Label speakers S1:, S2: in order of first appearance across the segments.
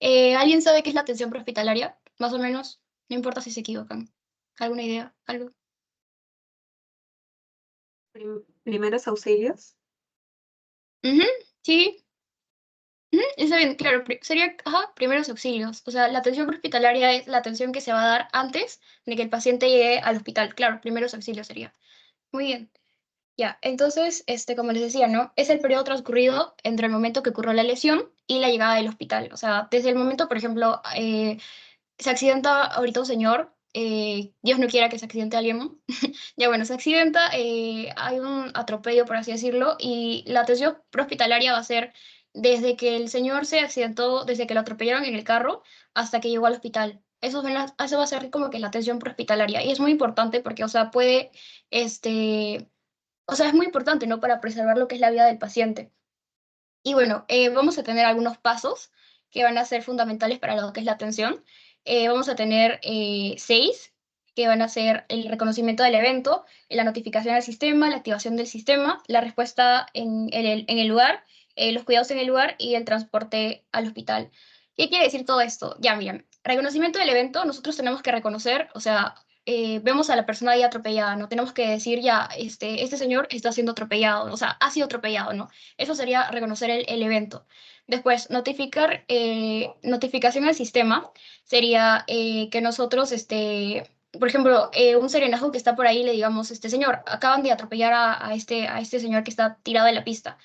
S1: ¿Alguien sabe qué es la atención prehospitalaria? Más o menos, no importa si se equivocan. ¿Alguna idea? ¿Algo?
S2: Primeros auxilios.
S1: Ujú, sí, ujú, está bien, claro, sería, ajá, primeros auxilios. O sea, la atención prehospitalaria es la atención que se va a dar antes de que el paciente llegue al hospital. Claro, primeros auxilios sería. Muy bien. Ya, entonces, como les decía, ¿no? Es el periodo transcurrido entre el momento que ocurrió la lesión y la llegada del hospital. O sea, desde el momento, por ejemplo, se accidenta ahorita un señor, Dios no quiera que se accidente alguien, ¿no? Ya bueno, se accidenta, hay un atropello, por así decirlo, y la atención prehospitalaria va a ser desde que el señor se accidentó, desde que lo atropellaron en el carro, hasta que llegó al hospital. Eso va a ser como que la atención prehospitalaria. Y es muy importante porque, o sea, este, o sea, es muy importante, ¿no? Para preservar lo que es la vida del paciente. Y bueno, vamos a tener algunos pasos que van a ser fundamentales para lo que es la atención. Vamos a tener 6, que van a ser el reconocimiento del evento, la notificación al sistema, la activación del sistema, la respuesta en el lugar, los cuidados en el lugar y el transporte al hospital. ¿Qué quiere decir todo esto? Ya, miren, reconocimiento del evento, nosotros tenemos que reconocer, o sea, vemos a la persona ahí atropellada, ¿no? Tenemos que decir ya, este señor está siendo atropellado, o sea, ha sido atropellado, ¿no? Eso sería reconocer el evento. Después, notificación al sistema sería que nosotros, por ejemplo, un serenazgo que está por ahí, le digamos, señor, acaban de atropellar a este señor que está tirado en la pista.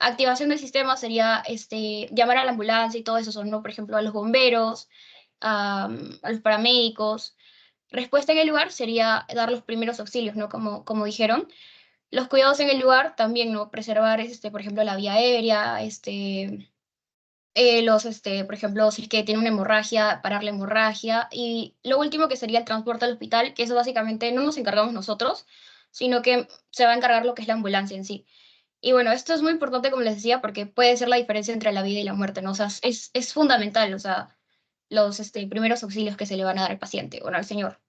S1: Activación del sistema sería llamar a la ambulancia y todo eso, ¿no? Por ejemplo, a los bomberos, a los paramédicos. Respuesta en el lugar sería dar los primeros auxilios, ¿no? Como dijeron. Los cuidados en el lugar también, ¿no? Preservar, por ejemplo, la vía aérea, por ejemplo, si es que tiene una hemorragia, parar la hemorragia. Y lo último que sería el transporte al hospital, que eso básicamente no nos encargamos nosotros, sino que se va a encargar lo que es la ambulancia en sí. Y bueno, esto es muy importante, como les decía, porque puede ser la diferencia entre la vida y la muerte, ¿no? O sea, es fundamental, o sea, los primeros auxilios que se le van a dar al paciente, bueno, al señor.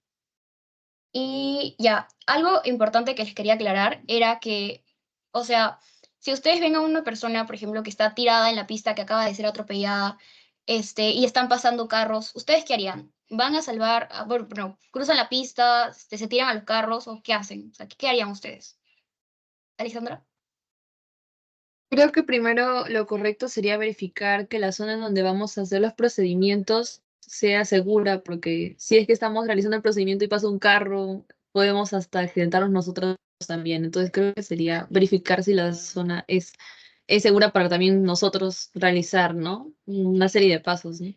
S1: Y ya, algo importante que les quería aclarar era que, o sea, si ustedes ven a una persona, por ejemplo, que está tirada en la pista, que acaba de ser atropellada, y están pasando carros, ¿ustedes qué harían? ¿Van a salvar, bueno, cruzan la pista, se tiran a los carros o qué hacen? O sea, ¿qué harían ustedes? ¿Alejandra?
S3: Creo que primero lo correcto sería verificar que la zona en donde vamos a hacer los procedimientos sea segura, porque si es que estamos realizando el procedimiento y pasa un carro, podemos hasta accidentarnos nosotros también. Entonces creo que sería verificar si la zona es segura para también nosotros realizar, ¿no? Una serie de pasos, ¿no?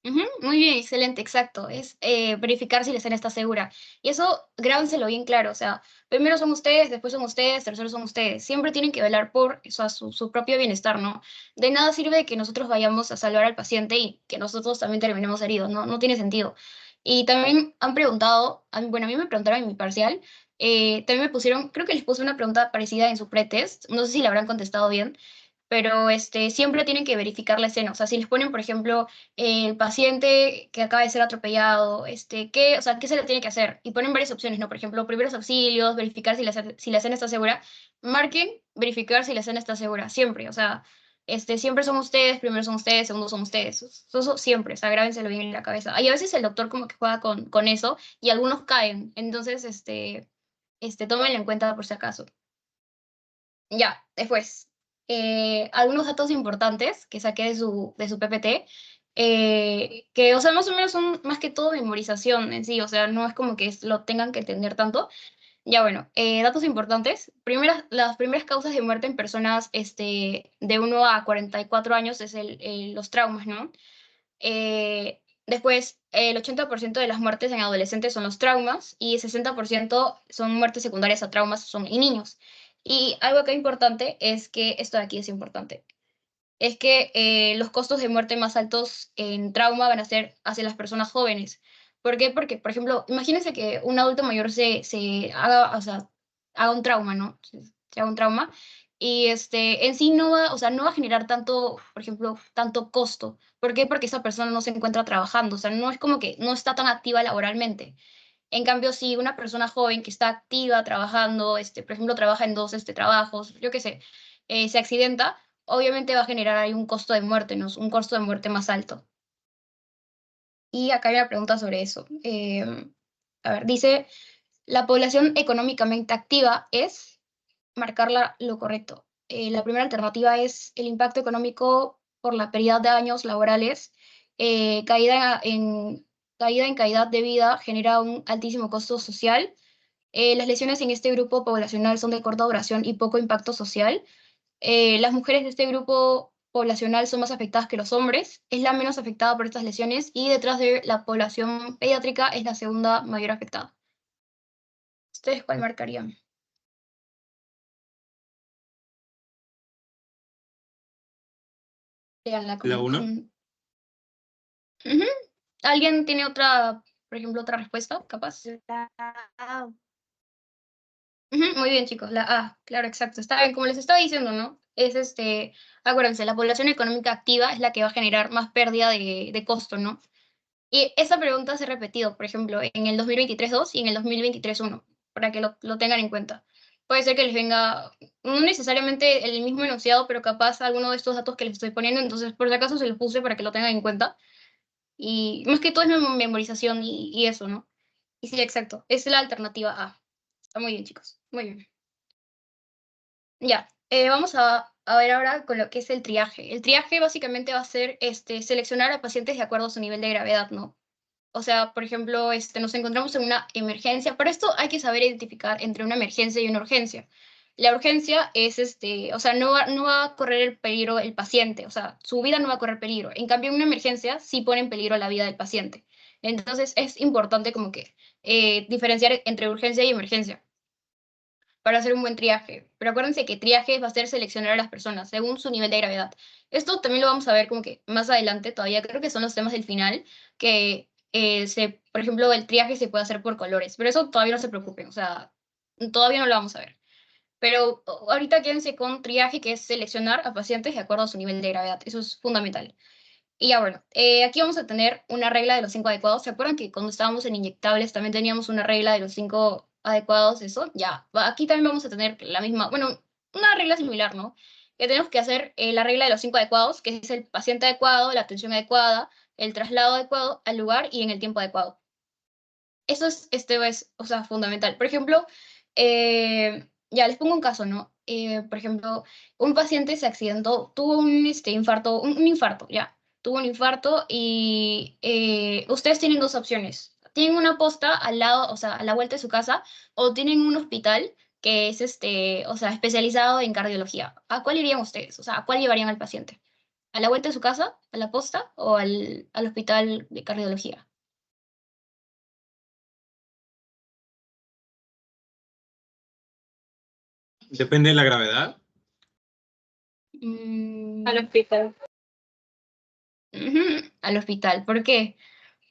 S1: Ujú, muy bien, excelente, exacto. Es verificar si la escena está segura. Y eso, grábenselo bien claro. O sea, primero son ustedes, tercero son ustedes. Siempre tienen que velar por o sea, su propio bienestar, ¿no? De nada sirve que nosotros vayamos a salvar al paciente y que nosotros también terminemos heridos, ¿no? No tiene sentido. Y también han preguntado, bueno, a mí me preguntaron en mi parcial, también me pusieron, creo que les puse una pregunta parecida en su pretest, no sé si la habrán contestado bien, pero siempre tienen que verificar la escena. O sea, si les ponen, por ejemplo, el paciente que acaba de ser atropellado, o sea, ¿qué se le tiene que hacer? Y ponen varias opciones, ¿no? Por ejemplo, primeros auxilios, verificar si la escena está segura. Marquen, verificar si la escena está segura, siempre. O sea, siempre son ustedes, primero son ustedes, segundo son ustedes. Eso siempre, o sea, grábenselo bien en la cabeza. Y a veces el doctor como que juega con eso y algunos caen. Entonces, tómenlo en cuenta por si acaso. Ya, después, algunos datos importantes que saqué de su PPT, que, o sea, más o menos son más que todo memorización en sí, o sea, no es como que lo tengan que entender tanto. Ya bueno, datos importantes. Las primeras causas de muerte en personas de 1 a 44 años es los traumas, ¿no? Después, el 80% de las muertes en adolescentes son los traumas y el 60% son muertes secundarias a traumas son en niños. Y algo que es importante es que, esto de aquí es importante, es que los costos de muerte más altos en trauma van a ser hacia las personas jóvenes. ¿Por qué? Porque, por ejemplo, imagínense que un adulto mayor se haga, o sea, haga un trauma, ¿no? Se haga un trauma y en sí no va, o sea, no va a generar tanto, por ejemplo, tanto costo. ¿Por qué? Porque esa persona no se encuentra trabajando, o sea, no es como que no está tan activa laboralmente. En cambio, si una persona joven que está activa trabajando, por ejemplo, trabaja en dos trabajos, yo qué sé, se accidenta, obviamente va a generar ahí un costo de muerte, ¿no? Un costo de muerte más alto. Y acá hay una pregunta sobre eso. A ver, dice, ¿la población económicamente activa es marcarla lo correcto? La primera alternativa es el impacto económico por la pérdida de años laborales, caída en calidad de vida genera un altísimo costo social. Las lesiones en este grupo poblacional son de corta duración y poco impacto social. Las mujeres de este grupo poblacional son más afectadas que los hombres, es la menos afectada por estas lesiones y detrás de la población pediátrica es la segunda mayor afectada. ¿Ustedes cuál marcarían? Léanla
S4: La
S1: como
S4: 1.
S1: Ujú. ¿Alguien tiene otra, por ejemplo, otra respuesta, capaz? Ujú, muy bien, chicos. La A, claro, exacto. Está bien, como les estaba diciendo, ¿no? Es acuérdense, la población económica activa es la que va a generar más pérdida de costo, ¿no? Y esa pregunta se ha repetido, por ejemplo, en el 2023-2 y en el 2023-1, para que lo tengan en cuenta. Puede ser que les venga, no necesariamente el mismo enunciado, pero capaz alguno de estos datos que les estoy poniendo, entonces por si acaso se los puse para que lo tengan en cuenta. Y más que todo es memorización y eso, ¿no? Y sí, exacto, es la alternativa A. Está muy bien, chicos, muy bien. Ya, vamos a ver ahora con lo que es el triaje. El triaje básicamente va a ser seleccionar a pacientes de acuerdo a su nivel de gravedad, ¿no? O sea, por ejemplo, nos encontramos en una emergencia. Para esto hay que saber identificar entre una emergencia y una urgencia. La urgencia es, o sea, no va a correr el peligro el paciente, o sea, su vida no va a correr peligro. En cambio, una emergencia sí pone en peligro la vida del paciente. Entonces, es importante como que diferenciar entre urgencia y emergencia para hacer un buen triaje. Pero acuérdense que triaje va a ser seleccionar a las personas según su nivel de gravedad. Esto también lo vamos a ver como que más adelante todavía, creo que son los temas del final, que por ejemplo, el triaje se puede hacer por colores, pero eso todavía no se preocupen, o sea, todavía no lo vamos a ver. Pero ahorita quédense con triaje, que es seleccionar a pacientes de acuerdo a su nivel de gravedad. Eso es fundamental. Y ya bueno, aquí vamos a tener una regla de los 5 adecuados. ¿Se acuerdan que cuando estábamos en inyectables también teníamos una regla de los 5 adecuados? Eso, ya. Aquí también vamos a tener la misma, bueno, una regla similar, ¿no? Que tenemos que hacer la regla de los 5 adecuados, que es el paciente adecuado, la atención adecuada, el traslado adecuado al lugar y en el tiempo adecuado. Eso es, o sea, fundamental. Por ejemplo, ya les pongo un caso, ¿no? Por ejemplo, un paciente se accidentó, tuvo un infarto, un infarto, ya. Tuvo un infarto y ustedes tienen dos opciones. Tienen una posta al lado, o sea, a la vuelta de su casa, o tienen un hospital que es, o sea, especializado en cardiología. ¿A cuál irían ustedes? O sea, ¿a cuál llevarían al paciente? ¿A la vuelta de su casa, a la posta o al hospital de cardiología?
S4: Depende de la gravedad.
S2: Al
S1: Mm,
S2: hospital.
S1: Ujú, al hospital. ¿Por qué?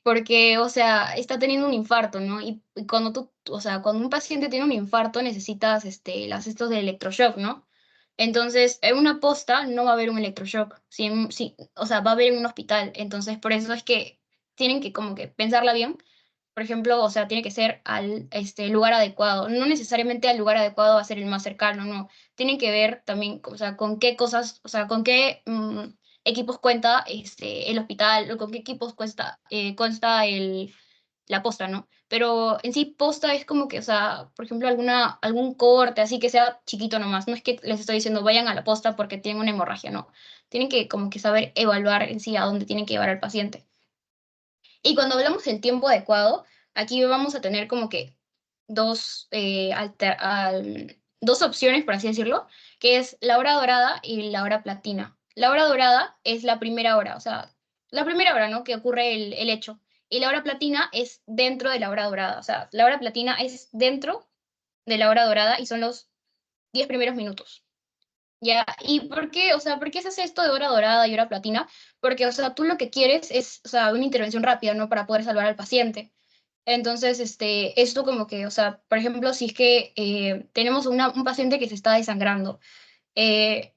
S1: Porque, o sea, está teniendo un infarto, ¿no? Y cuando o sea, cuando un paciente tiene un infarto necesitas las estos de electroshock, ¿no? Entonces, en una posta no va a haber un electroshock, o sea, va a haber en un hospital. Entonces, por eso es que tienen que como que pensarla bien. Por ejemplo, o sea, tiene que ser al lugar adecuado. No necesariamente al lugar adecuado va a ser el más cercano, no. Tienen que ver también, o sea, con qué cosas, o sea, con qué equipos cuenta el hospital, o con qué equipos consta la posta, ¿no? Pero en sí, posta es como que, o sea, por ejemplo, algún corte, así que sea chiquito nomás. No es que les estoy diciendo vayan a la posta porque tienen una hemorragia, no. Tienen que como que saber evaluar en sí a dónde tienen que llevar al paciente. Y cuando hablamos del tiempo adecuado, aquí vamos a tener como que dos opciones, por así decirlo, que es la hora dorada y la hora platina. La hora dorada es la primera hora, o sea, la primera hora, ¿no? Que ocurre el hecho. Y la hora platina es dentro de la hora dorada, o sea, la hora platina es dentro de la hora dorada y son los 10 primeros minutos. Ya, ¿y por qué? O sea, ¿por qué se hace esto de hora dorada y hora platina? Porque, o sea, tú lo que quieres es, o sea, una intervención rápida, ¿no? Para poder salvar al paciente. Entonces, esto como que, o sea, por ejemplo, si es que tenemos un paciente que se está desangrando, eh,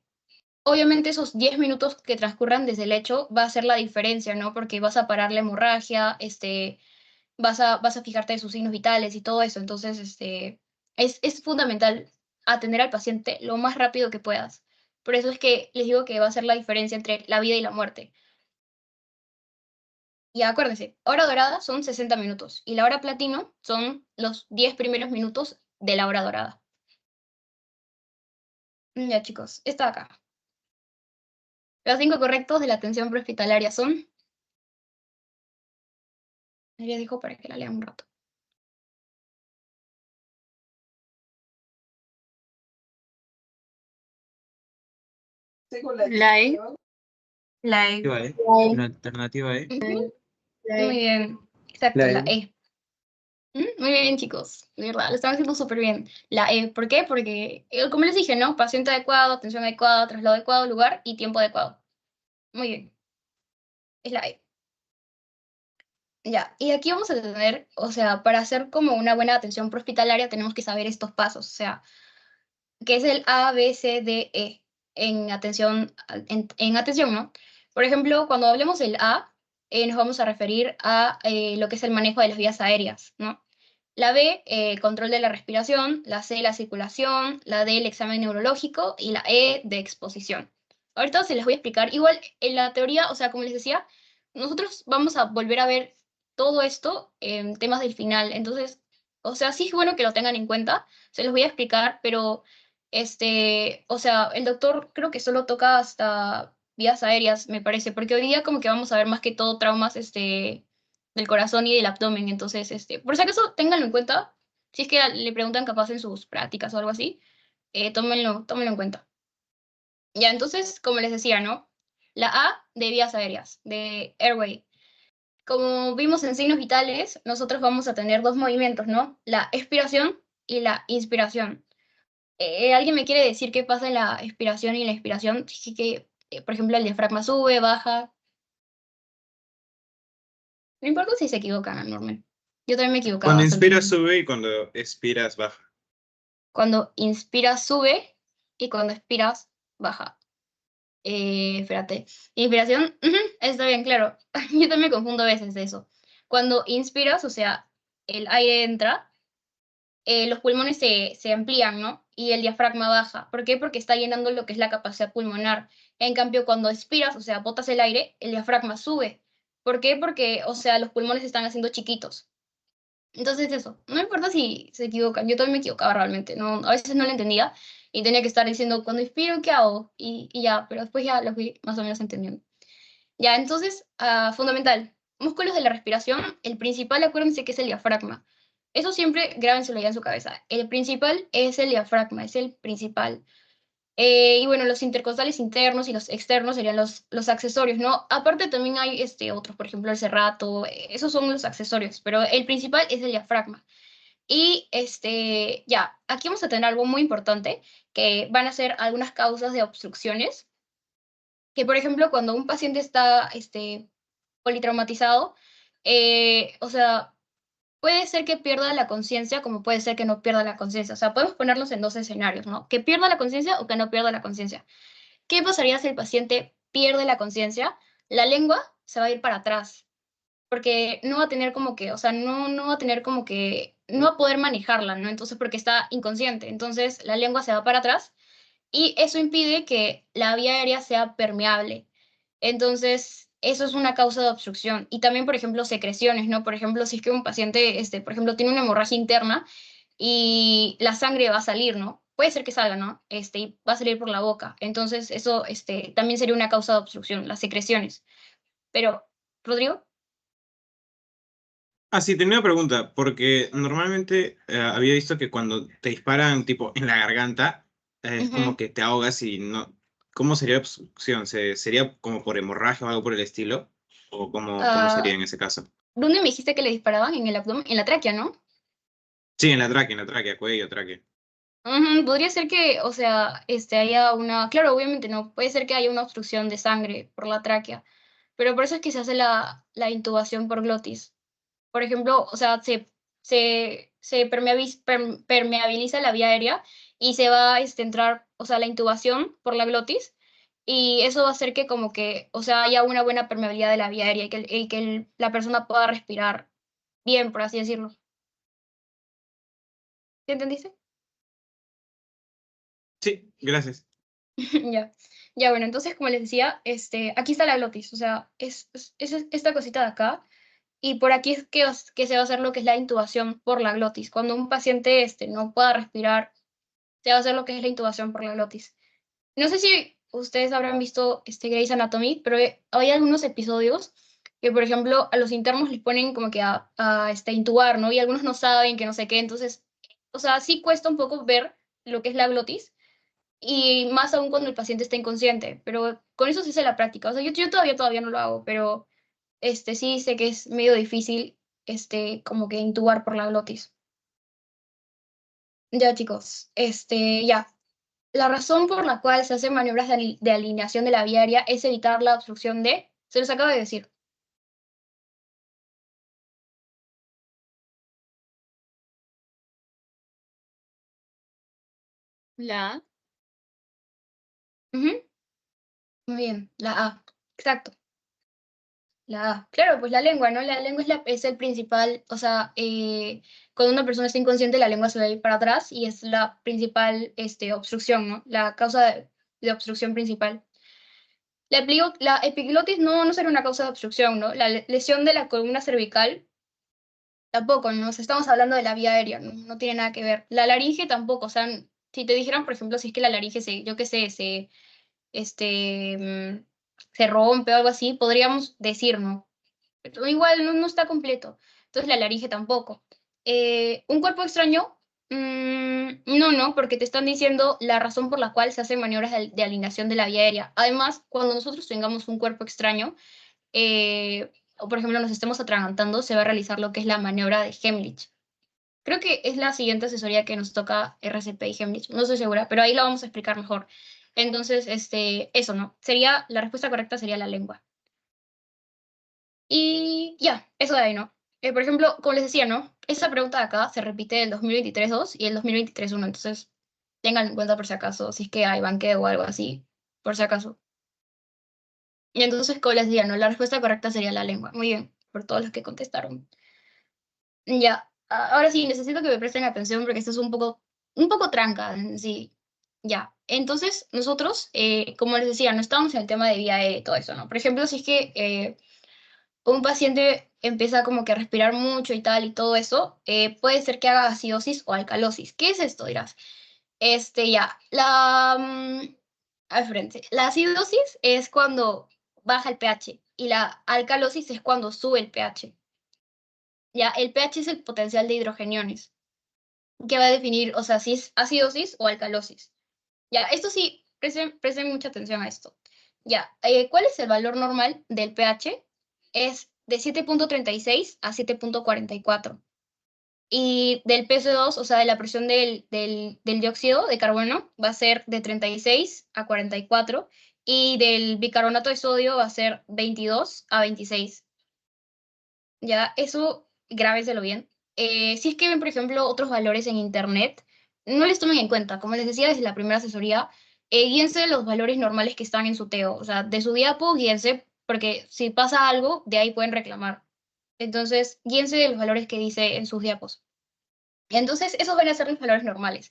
S1: obviamente esos 10 minutos que transcurran desde el hecho va a ser la diferencia, ¿no? Porque vas a parar la hemorragia, vas a fijarte en sus signos vitales y todo eso. Entonces, es fundamental atender al paciente lo más rápido que puedas. Por eso es que les digo que va a ser la diferencia entre la vida y la muerte. Y acuérdense, hora dorada son 60 minutos y la hora platino son los 10 primeros minutos de la hora dorada. Ya, chicos, está acá. Los 5 correctos de la atención prehospitalaria son... Les dejo para que la lean un rato.
S3: La E.
S2: La E.
S4: Alternativa E. La alternativa E.
S1: Muy bien, exacto,
S4: La E.
S1: la E. Muy bien, chicos, de verdad, lo están haciendo súper bien. La E, ¿por qué? Porque, como les dije, ¿no? Paciente adecuado, atención adecuada, traslado adecuado, lugar y tiempo adecuado. Muy bien, es la E. Ya, y aquí vamos a tener, o sea, para hacer como una buena atención prehospitalaria tenemos que saber estos pasos, o sea, que es el A, B, C, D, E en atención, en atención, ¿no? Por ejemplo, cuando hablemos del A, nos vamos a referir a lo que es el manejo de las vías aéreas, ¿no? La B, control de la respiración, la C, la circulación, la D, el examen neurológico y la E, de exposición. Ahorita se les voy a explicar. Igual, en la teoría, o sea, como les decía, nosotros vamos a volver a ver todo esto en temas del final. Entonces, o sea, sí es bueno que lo tengan en cuenta. Se los voy a explicar, pero, o sea, el doctor creo que solo toca hasta vías aéreas, me parece, porque hoy día como que vamos a ver más que todo traumas, del corazón y del abdomen. Entonces, por si acaso, ténganlo en cuenta. Si es que le preguntan capaz en sus prácticas o algo así, tómenlo en cuenta. Ya, entonces, como les decía, ¿no? La A de vías aéreas, de airway. Como vimos en signos vitales, nosotros vamos a tener dos movimientos, ¿no? La expiración y la inspiración. ¿Alguien me quiere decir qué pasa en la expiración y la inspiración? Sí que, por ejemplo, el diafragma sube, baja. No importa si se equivocan, Norman. Yo también me equivocaba
S4: Cuando
S1: bastante.
S4: inspiras sube y cuando expiras baja.
S1: Cuando inspiras sube y cuando expiras baja. Espérate. Inspiración, está bien, claro. Yo también me confundo a veces de eso. Cuando inspiras, o sea, el aire entra, los pulmones se amplían, ¿no? Y el diafragma baja. ¿Por qué? Porque está llenando lo que es la capacidad pulmonar. En cambio, cuando expiras, o sea, botas el aire, el diafragma sube. ¿Por qué? Porque, o sea, los pulmones se están haciendo chiquitos. Entonces eso, no importa si se equivocan, yo también me equivocaba realmente, no, a veces no lo entendía y tenía que estar diciendo, cuando inspiro, ¿qué hago? Y ya, pero después ya lo fui más o menos entendiendo. Ya, entonces, fundamental, músculos de la respiración, el principal, acuérdense que es el diafragma. Eso siempre grábenselo ya en su cabeza. El principal es el diafragma, es el principal. Y bueno, los intercostales internos y los externos serían los accesorios, ¿no? Aparte también hay otros, por ejemplo, el serrato, esos son los accesorios, pero el principal es el diafragma. Y ya, aquí vamos a tener algo muy importante, que van a ser algunas causas de obstrucciones, que por ejemplo, cuando un paciente está politraumatizado, o sea, puede ser que pierda la conciencia, como puede ser que no pierda la conciencia. O sea, podemos ponernos en dos escenarios, ¿no? Que pierda la conciencia o que no pierda la conciencia. ¿Qué pasaría si el paciente pierde la conciencia? La lengua se va a ir para atrás, porque no va a tener como que, o sea, no va a tener como que, no va a poder manejarla, ¿no? Entonces, porque está inconsciente. Entonces, la lengua se va para atrás y eso impide que la vía aérea sea permeable. Entonces, eso es una causa de obstrucción. Y también, por ejemplo, secreciones, ¿no? Por ejemplo, si es que un paciente, por ejemplo, tiene una hemorragia interna y la sangre va a salir, ¿no? Puede ser que salga, ¿no? Y va a salir por la boca. Entonces, eso, también sería una causa de obstrucción, las secreciones. Pero, Rodrigo.
S4: Ah, sí, tenía una pregunta, porque normalmente había visto que cuando te disparan tipo en la garganta, es como
S1: Ujú.
S4: que te ahogas y no... ¿Cómo sería la obstrucción? ¿Sería como por hemorragia o algo por el estilo? ¿O cómo sería
S1: Ah,
S4: en ese caso?
S1: ¿Dónde me dijiste que le disparaban? En el abdomen, en la tráquea, ¿no?
S4: Sí, en la tráquea, cuello, tráquea.
S1: Ujú, podría ser que, o sea, haya una, claro, obviamente no, puede ser que haya una obstrucción de sangre por la tráquea, pero por eso es que se hace la intubación por glotis. Por ejemplo, o sea, se permeabiliza la vía aérea y se va a entrar, o sea, la intubación por la glotis y eso va a hacer que como que, o sea, haya una buena permeabilidad de la vía aérea y que la persona pueda respirar bien, por así decirlo. ¿Sí entendiste?
S4: Sí, gracias.
S1: Ya. Ya, bueno, entonces, como les decía, aquí está la glotis, o sea, es esta cosita de acá, y por aquí es que se va a hacer lo que es la intubación por la glotis. Cuando un paciente no pueda respirar, se va a hacer lo que es la intubación por la glotis. No sé si ustedes habrán visto Grey's Anatomy, pero hay algunos episodios que, por ejemplo, a los internos les ponen como que a intubar, ¿no? Y algunos no saben, que no sé qué, entonces, o sea, sí cuesta un poco ver lo que es la glotis, y más aún cuando el paciente está inconsciente, pero con eso sí sé la práctica. O sea, yo todavía no lo hago, pero sí sé que es medio difícil, como que intubar por la glotis. Ya, chicos, ya. La razón por la cual se hacen maniobras de alineación de la vía aérea es evitar la obstrucción de, se los acabo de decir.
S3: La
S1: Ujú, muy bien, la A, exacto. La A. Claro, pues la lengua, ¿no? La lengua es el principal, o sea, cuando una persona está inconsciente, la lengua se va a ir para atrás y es la principal obstrucción, ¿no? La causa de obstrucción principal. La epiglotis no será una causa de obstrucción, ¿no? La lesión de la columna cervical tampoco, ¿no? O sea, estamos hablando de la vía aérea, no tiene nada que ver. La laringe tampoco, o sea, si te dijeran, por ejemplo, si es que la laringe yo qué sé, se rompe o algo así, podríamos decir, ¿no? Pero igual no está completo. Entonces la laringe tampoco. ¿Un cuerpo extraño? No, porque te están diciendo la razón por la cual se hacen maniobras de alineación de la vía aérea. Además, cuando nosotros tengamos un cuerpo extraño, o por ejemplo nos estemos atragantando, se va a realizar lo que es la maniobra de Heimlich. Creo que es la siguiente asesoría que nos toca RCP y Heimlich, no estoy segura, pero ahí la vamos a explicar mejor. Entonces, eso, ¿no? La respuesta correcta sería la lengua. Y ya, eso de ahí, ¿no? Por ejemplo, como les decía, ¿no? Esa pregunta de acá se repite el 2023-2 y el 2023-1, entonces tengan en cuenta por si acaso, si es que hay banqueo o algo así, por si acaso. Y entonces, como les decía, ¿no? La respuesta correcta sería la lengua. Muy bien, por todos los que contestaron. Ya, ahora sí, necesito que me presten atención porque esto es un poco tranca en sí. Ya, entonces nosotros, como les decía, no estamos en el tema de vía aérea y todo eso, ¿no? Por ejemplo, si es que un paciente empieza como que a respirar mucho y tal y todo eso, puede ser que haga acidosis o alcalosis. ¿Qué es esto, dirás? Ya, al frente. La acidosis es cuando baja el pH y la alcalosis es cuando sube el pH. Ya, el pH es el potencial de hidrogeniones, que va a definir, o sea, si es acidosis o alcalosis. Ya, esto sí, presten mucha atención a esto. Ya, ¿cuál es el valor normal del pH? Es de 7,36 a 7,44. Y del PCO2, o sea, de la presión del dióxido de carbono, va a ser de 36 a 44. Y del bicarbonato de sodio va a ser 22 a 26. Ya, eso grábenselo bien. Si es que ven, por ejemplo, otros valores en internet, no les tomen en cuenta. Como les decía desde la primera asesoría, guíense de los valores normales que están en su TEO. O sea, de su diapo, guíense, porque si pasa algo, de ahí pueden reclamar. Entonces, guíense de los valores que dice en sus diapos. Entonces, esos van a ser los valores normales.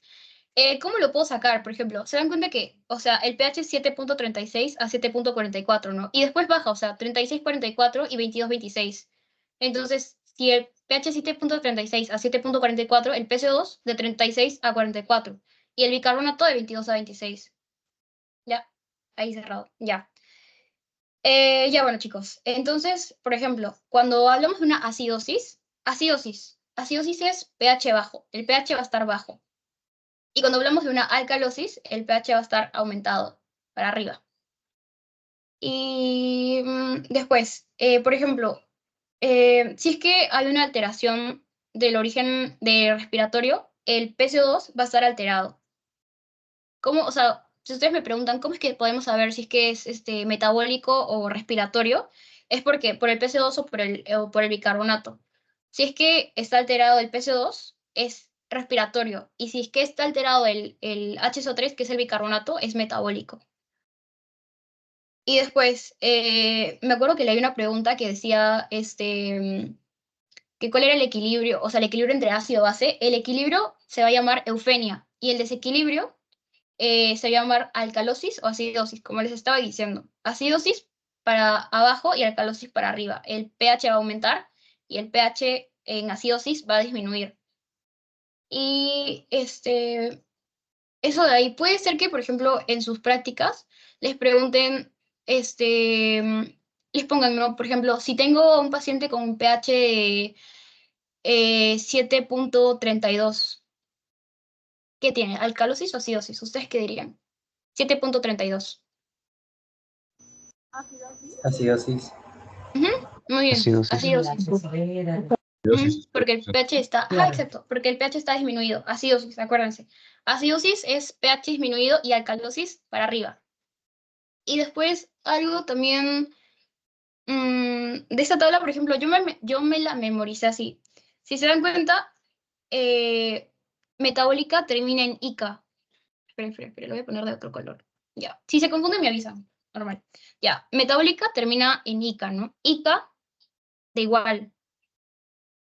S1: ¿Cómo lo puedo sacar? Por ejemplo, se dan cuenta que, o sea, el pH es 7,36 a 7,44, ¿no? Y después baja, o sea, 36,44 y 22,26. Entonces, si el pH es 7,36 a 7,44, el PCO2 de 36 a 44 y el bicarbonato de 22 a 26. Ya, ahí cerrado, ya. Ya, bueno, chicos. Entonces, por ejemplo, cuando hablamos de una acidosis es pH bajo. El pH va a estar bajo. Y cuando hablamos de una alcalosis, el pH va a estar aumentado para arriba. Y después, por ejemplo, si es que hay una alteración del origen de respiratorio, el PCO2 va a estar alterado. ¿Cómo? O sea, si ustedes me preguntan cómo es que podemos saber si es que es metabólico o respiratorio, es porque por el PCO2 o por el bicarbonato. Si es que está alterado el PCO2, es respiratorio. Y si es que está alterado el HSO3, que es el bicarbonato, es metabólico. Y después, me acuerdo que leí una pregunta que decía que cuál era el equilibrio, o sea, el equilibrio entre ácido y base. El equilibrio se va a llamar eufenia y el desequilibrio se va a llamar alcalosis o acidosis, como les estaba diciendo. Acidosis para abajo y alcalosis para arriba. El pH va a aumentar y el pH en acidosis va a disminuir. Y eso de ahí, puede ser que, por ejemplo, en sus prácticas les pregunten, les pongan, ¿no? Por ejemplo, si tengo un paciente con un pH de 7.32, ¿qué tiene? ¿Alcalosis o acidosis? ¿Ustedes qué dirían? 7.32.
S5: Acidosis.
S1: Muy bien,
S6: Acidosis.
S1: acidosis. Porque el pH está, exacto, porque el pH está disminuido. Acidosis, acuérdense. Acidosis es pH disminuido y alcalosis para arriba. Y después algo también de esta tabla, por ejemplo, yo me la memoricé así. Si se dan cuenta, metabólica termina en ICA. Espera, lo voy a poner de otro color. Ya. Si se confunde, me avisan. Normal. Ya. Metabólica termina en ICA, ¿no? ICA de igual.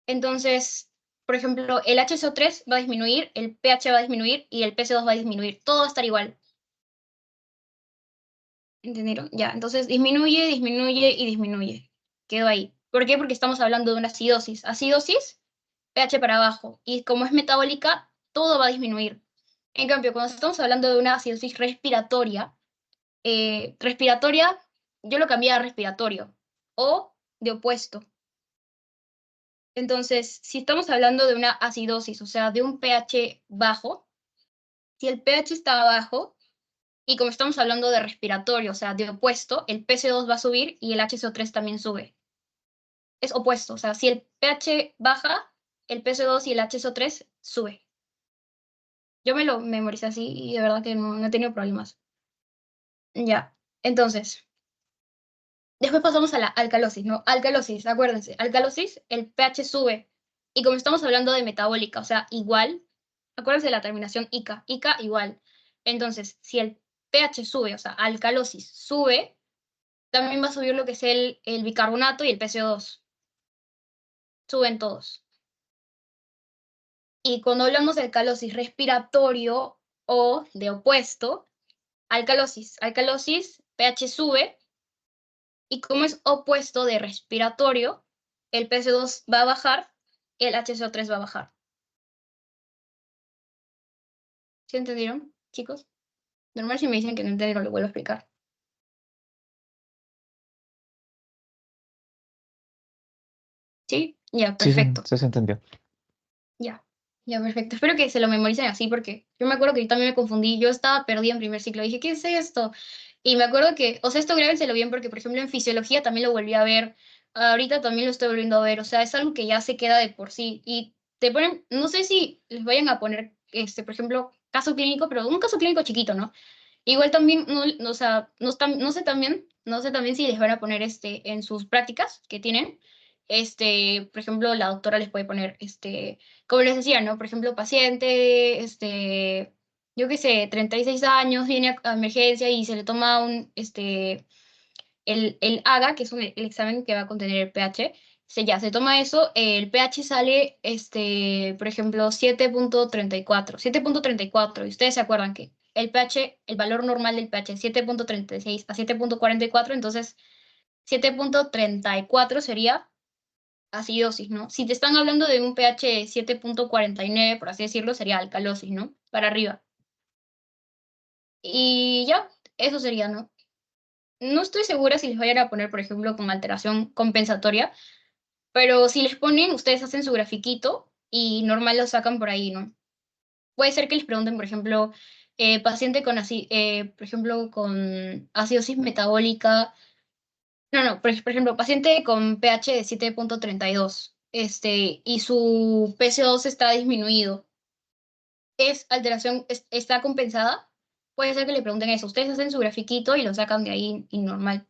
S1: Entonces, por ejemplo, el HCO3 va a disminuir, el pH va a disminuir y el PC2 va a disminuir. Todo va a estar igual. ¿Entendieron? Ya, entonces disminuye, disminuye y disminuye. Quedó ahí. ¿Por qué? Porque estamos hablando de una acidosis. Acidosis, pH para abajo. Y como es metabólica, todo va a disminuir. En cambio, cuando estamos hablando de una acidosis respiratoria, yo lo cambié a respiratorio o de opuesto. Entonces, si estamos hablando de una acidosis, o sea, de un pH bajo, si el pH está bajo, y como estamos hablando de respiratorio, o sea, de opuesto, el PC2 va a subir y el HCO3 también sube. Es opuesto, o sea, si el pH baja, el PC2 y el HCO3 sube. Yo me lo memoricé así y de verdad que no he tenido problemas. Ya, entonces, después pasamos a la alcalosis, ¿no? Alcalosis, acuérdense, alcalosis, el pH sube. Y como estamos hablando de metabólica, o sea, igual, acuérdense de la terminación ICA, ICA igual. Entonces, si el pH sube, o sea, alcalosis sube, también va a subir lo que es el bicarbonato y el PCO2. Suben todos. Y cuando hablamos de alcalosis respiratorio o de opuesto, alcalosis, pH sube, y como es opuesto de respiratorio, el PC2 va a bajar y el HCO3 va a bajar. ¿Sí entendieron, chicos? Normal si me dicen que no entendieron, lo vuelvo a explicar. ¿Sí? Ya, perfecto.
S6: Sí, se entendió.
S1: Ya, perfecto. Espero que se lo memoricen así porque yo me acuerdo que yo también me confundí. Yo estaba perdida en primer ciclo. Dije, ¿qué es esto? Y me acuerdo que, o sea, esto grábenselo bien porque, por ejemplo, en fisiología también lo volví a ver. Ahorita también lo estoy volviendo a ver. O sea, es algo que ya se queda de por sí. Y te ponen, no sé si les vayan a poner, por ejemplo, caso clínico, pero un caso clínico chiquito, ¿no? Igual también, o sea, no sé también si les van a poner en sus prácticas que tienen. Por ejemplo, la doctora les puede poner, como les decía, ¿no? Por ejemplo, paciente, yo qué sé, 36 años, viene a emergencia y se le toma el AGA, que es el examen que va a contener el pH. Se toma eso, el pH sale, por ejemplo, 7.34, 7.34, y ustedes se acuerdan que el pH, el valor normal del pH es 7.36 a 7.44, entonces 7.34 sería acidosis, ¿no? Si te están hablando de un pH de 7.49, por así decirlo, sería alcalosis, ¿no? Para arriba. Y ya, eso sería, ¿no? No estoy segura si les vayan a poner, por ejemplo, con alteración compensatoria, pero si les ponen, ustedes hacen su grafiquito y normal lo sacan por ahí, ¿no? Puede ser que les pregunten, por ejemplo, paciente con por ejemplo, con acidosis metabólica. No, por ejemplo, paciente con pH de 7.32, y su PCO2 está disminuido. ¿Es alteración, está compensada? Puede ser que le pregunten eso. Ustedes hacen su grafiquito y lo sacan de ahí y normal.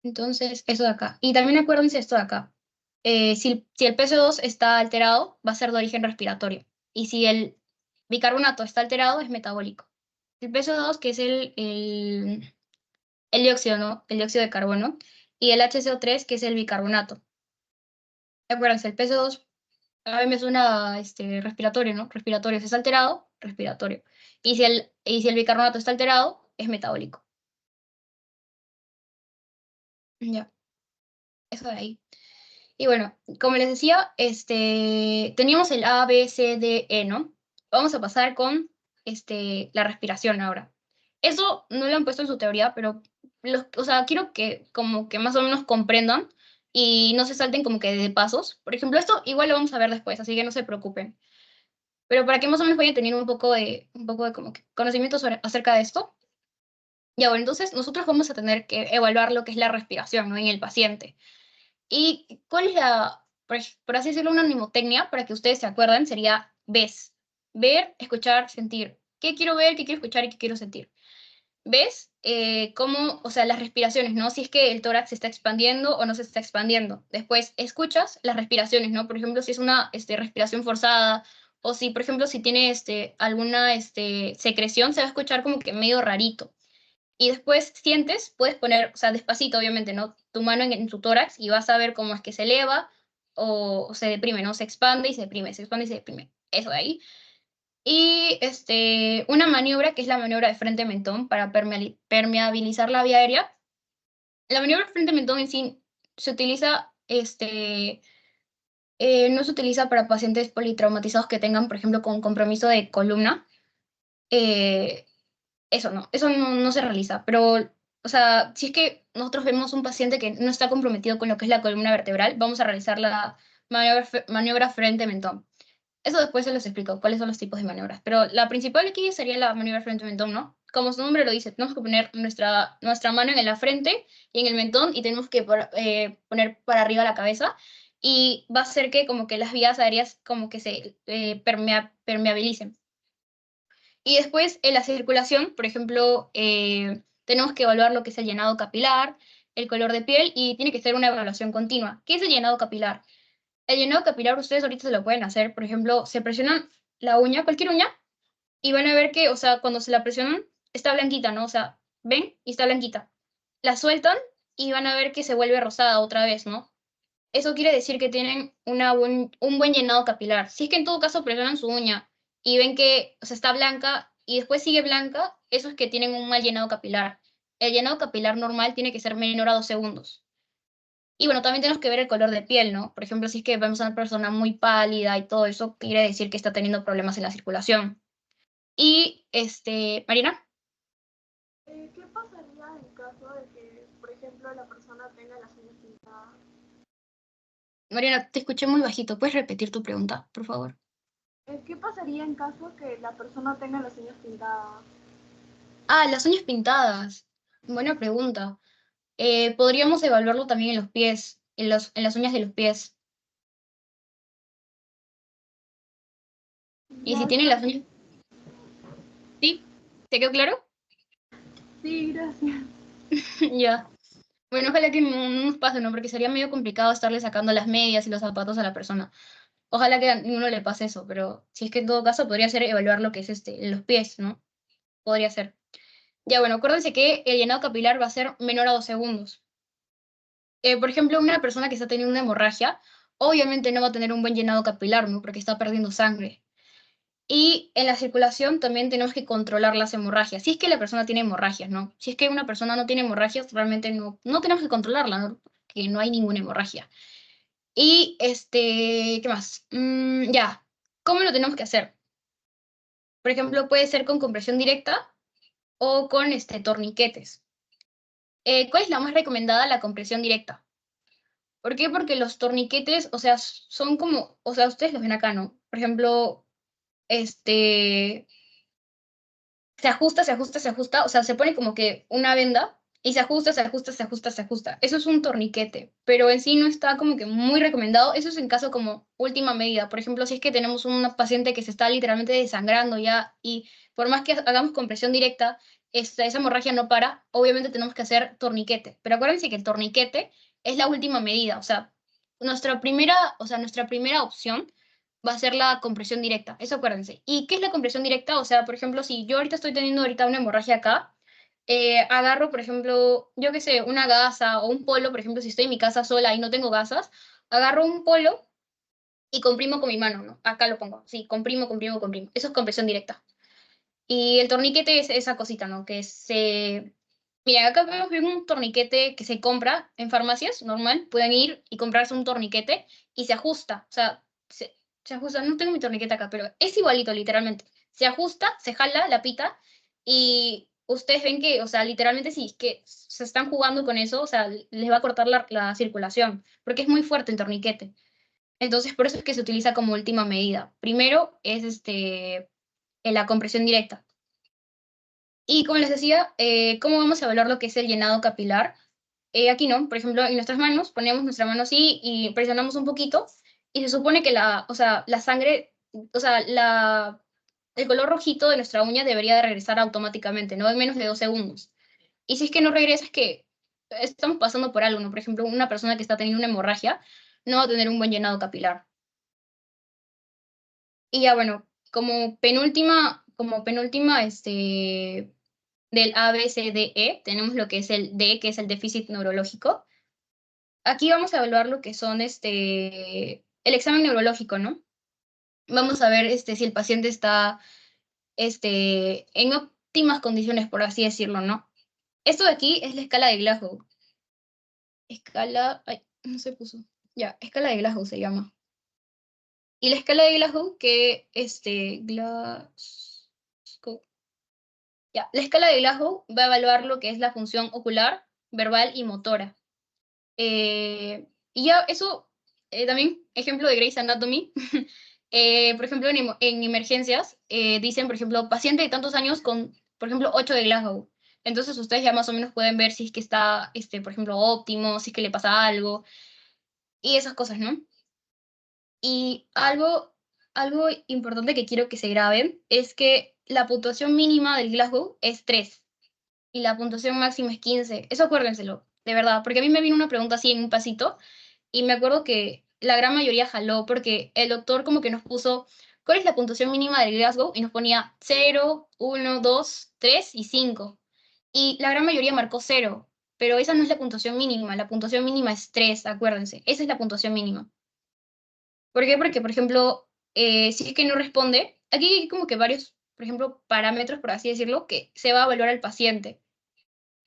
S1: Entonces, eso de acá. Y también acuérdense esto de acá. Si el PCO2 está alterado, va a ser de origen respiratorio. Y si el bicarbonato está alterado, es metabólico. El PCO2, que es el dióxido, ¿no? El dióxido de carbono. Y el HCO3, que es el bicarbonato. Acuérdense, el PCO2 a mí me suena respiratorio, ¿no? Respiratorio. Si es alterado, respiratorio. Y si el bicarbonato está alterado, es metabólico. Ya, eso de ahí. Y bueno, como les decía, teníamos el A, B, C, D, E, ¿no? Vamos a pasar con la respiración ahora. Eso no lo han puesto en su teoría, pero o sea, quiero que como que más o menos comprendan y no se salten como que de pasos. Por ejemplo, esto igual lo vamos a ver después, así que no se preocupen. Pero para que más o menos vayan teniendo un poco de como que conocimiento acerca de esto. Ya, bueno, entonces nosotros vamos a tener que evaluar lo que es la respiración, ¿no? En el paciente. ¿Y cuál es por así decirlo, una mnemotecnia para que ustedes se acuerden? Sería ves. Ver, escuchar, sentir. ¿Qué quiero ver, qué quiero escuchar y qué quiero sentir? ¿Ves? Cómo, o sea, las respiraciones, ¿no? Si es que el tórax se está expandiendo o no se está expandiendo. Después, escuchas las respiraciones, ¿no? Por ejemplo, si es una respiración forzada o si, por ejemplo, si tiene alguna secreción, se va a escuchar como que medio rarito. Y después sientes, puedes poner, o sea, despacito, obviamente, ¿no? Tu mano en tu tórax y vas a ver cómo es que se eleva o se deprime, ¿no? Se expande y se deprime, se expande y se deprime. Eso de ahí. Y una maniobra que es la maniobra de frente-mentón para permeabilizar la vía aérea. La maniobra de frente-mentón en sí se utiliza, no se utiliza para pacientes politraumatizados que tengan, por ejemplo, con compromiso de columna. Eh, eso no se realiza, pero, o sea, si es que nosotros vemos un paciente que no está comprometido con lo que es la columna vertebral, vamos a realizar la maniobra frente-mentón. Eso después se los explico, cuáles son los tipos de maniobras, pero la principal aquí sería la maniobra frente-mentón, ¿no? Como su nombre lo dice, tenemos que poner nuestra mano en la frente y en el mentón y tenemos que poner para arriba la cabeza y va a hacer que como que las vías aéreas como que se permeabilicen. Y después en la circulación, por ejemplo, tenemos que evaluar lo que es el llenado capilar, el color de piel y tiene que ser una evaluación continua. ¿Qué es el llenado capilar? El llenado capilar ustedes ahorita se lo pueden hacer, por ejemplo, se presionan la uña, cualquier uña, y van a ver que, o sea, cuando se la presionan, está blanquita, ¿no? O sea, ven y está blanquita. La sueltan y van a ver que se vuelve rosada otra vez, ¿no? Eso quiere decir que tienen un buen llenado capilar. Si es que en todo caso presionan su uña y ven que o sea, está blanca y después sigue blanca, eso es que tienen un mal llenado capilar. El llenado capilar normal tiene que ser menor a 2 segundos. Y bueno, también tenemos que ver el color de piel, ¿no? Por ejemplo, si es que vemos a una persona muy pálida y todo eso, quiere decir que está teniendo problemas en la circulación. Y, Marina,
S5: ¿Qué pasaría en caso de que, por ejemplo, la persona tenga las uñas pintadas?
S1: Mariana, te escuché muy bajito. ¿Puedes repetir tu pregunta, por favor?
S5: ¿Qué pasaría en caso que la persona tenga las uñas pintadas?
S1: Ah, las uñas pintadas. Buena pregunta. Podríamos evaluarlo también en los pies, en las uñas de los pies. Y si
S5: Ya,
S1: tienen las uñas... ¿Sí? ¿Te quedó claro?
S5: sí, gracias.
S1: Ya. Bueno, ojalá que no nos pase, ¿no? Porque sería medio complicado estarle sacando las medias y los zapatos a la persona. Ojalá que a ninguno le pase eso, pero si es que en todo caso podría ser evaluar lo que es en los pies, ¿no? Podría ser. Ya, bueno, acuérdense que el llenado capilar va a ser menor a 2 segundos. Por ejemplo, una persona que está teniendo una hemorragia, obviamente no va a tener un buen llenado capilar, ¿no? Porque está perdiendo sangre. Y en la circulación también tenemos que controlar las hemorragias. Si es que la persona tiene hemorragias, ¿no? Si es que una persona no tiene hemorragias, realmente no tenemos que controlarla, ¿no? Que no hay ninguna hemorragia. Y ¿qué más? Ya, ¿cómo lo tenemos que hacer? Por ejemplo, puede ser con compresión directa o con torniquetes. ¿Cuál es la más recomendada? La compresión directa. ¿Por qué? Porque los torniquetes, o sea, son como, o sea, ustedes los ven acá, ¿no? Por ejemplo, este, se ajusta, se ajusta, se ajusta, o sea, se pone como que una venda y se ajusta, se ajusta, se ajusta, se ajusta. Eso es un torniquete, pero en sí no está como que muy recomendado. Eso es en caso como última medida. Por ejemplo, si es que tenemos una paciente que se está literalmente desangrando ya y por más que hagamos compresión directa, esa hemorragia no para, obviamente tenemos que hacer torniquete. Pero acuérdense que el torniquete es la última medida, o sea, nuestra primera opción va a ser la compresión directa, eso acuérdense. ¿Y qué es la compresión directa? O sea, por ejemplo, si yo ahorita estoy teniendo ahorita una hemorragia acá, agarro, por ejemplo, yo qué sé, una gasa o un polo, por ejemplo, si estoy en mi casa sola y no tengo gasas, agarro un polo y comprimo con mi mano, ¿no? Acá lo pongo, sí, comprimo, comprimo, comprimo. Eso es compresión directa. Y el torniquete es esa cosita, ¿no? Que se... Mira, acá vemos un torniquete que se compra en farmacias, normal. Pueden ir y comprarse un torniquete y se ajusta. O sea, se ajusta. No tengo mi torniquete acá, pero es igualito, literalmente. Se ajusta, se jala la pita y ustedes ven que, o sea, literalmente si es que se están jugando con eso, o sea, les va a cortar la circulación, porque es muy fuerte el torniquete. Entonces, por eso es que se utiliza como última medida. Primero es en la compresión directa. Y como les decía, ¿cómo vamos a evaluar lo que es el llenado capilar? Aquí no, por ejemplo, en nuestras manos, ponemos nuestra mano así y presionamos un poquito y se supone que o sea, la sangre, o sea, el color rojito de nuestra uña debería de regresar automáticamente, ¿no? En menos de 2 segundos. Y si es que no regresa, es que estamos pasando por algo, ¿no? Por ejemplo, una persona que está teniendo una hemorragia no va a tener un buen llenado capilar. Y ya, bueno, como penúltima, del A, B, C, D, E, tenemos lo que es el D, que es el déficit neurológico. Aquí vamos a evaluar lo que son el examen neurológico, ¿no? Vamos a ver si el paciente está en óptimas condiciones, por así decirlo, ¿no? Esto de aquí es la escala de Glasgow. Ay, no se puso. Ya, escala de Glasgow se llama. Y la escala de Glasgow, que Glasgow. Ya, la escala de Glasgow va a evaluar lo que es la función ocular, verbal y motora. Y ya eso, también, ejemplo de Grey's Anatomy, por ejemplo, en emergencias, dicen, por ejemplo, paciente de tantos años con, por ejemplo, 8 de Glasgow. Entonces ustedes ya más o menos pueden ver si es que está, por ejemplo, óptimo, si es que le pasa algo, y esas cosas, ¿no? Y algo importante que quiero que se graben es que la puntuación mínima del Glasgow es 3 y la puntuación máxima es 15. Eso acuérdenselo, de verdad, porque a mí me vino una pregunta así en un pasito y me acuerdo que la gran mayoría jaló porque el doctor como que nos puso, ¿cuál es la puntuación mínima del Glasgow? Y nos ponía 0, 1, 2, 3 y 5. Y la gran mayoría marcó 0, pero esa no es la puntuación mínima es 3, acuérdense, esa es la puntuación mínima. ¿Por qué? Porque, por ejemplo, si es que no responde, aquí hay como que varios, por ejemplo, parámetros, por así decirlo, que se va a evaluar al paciente.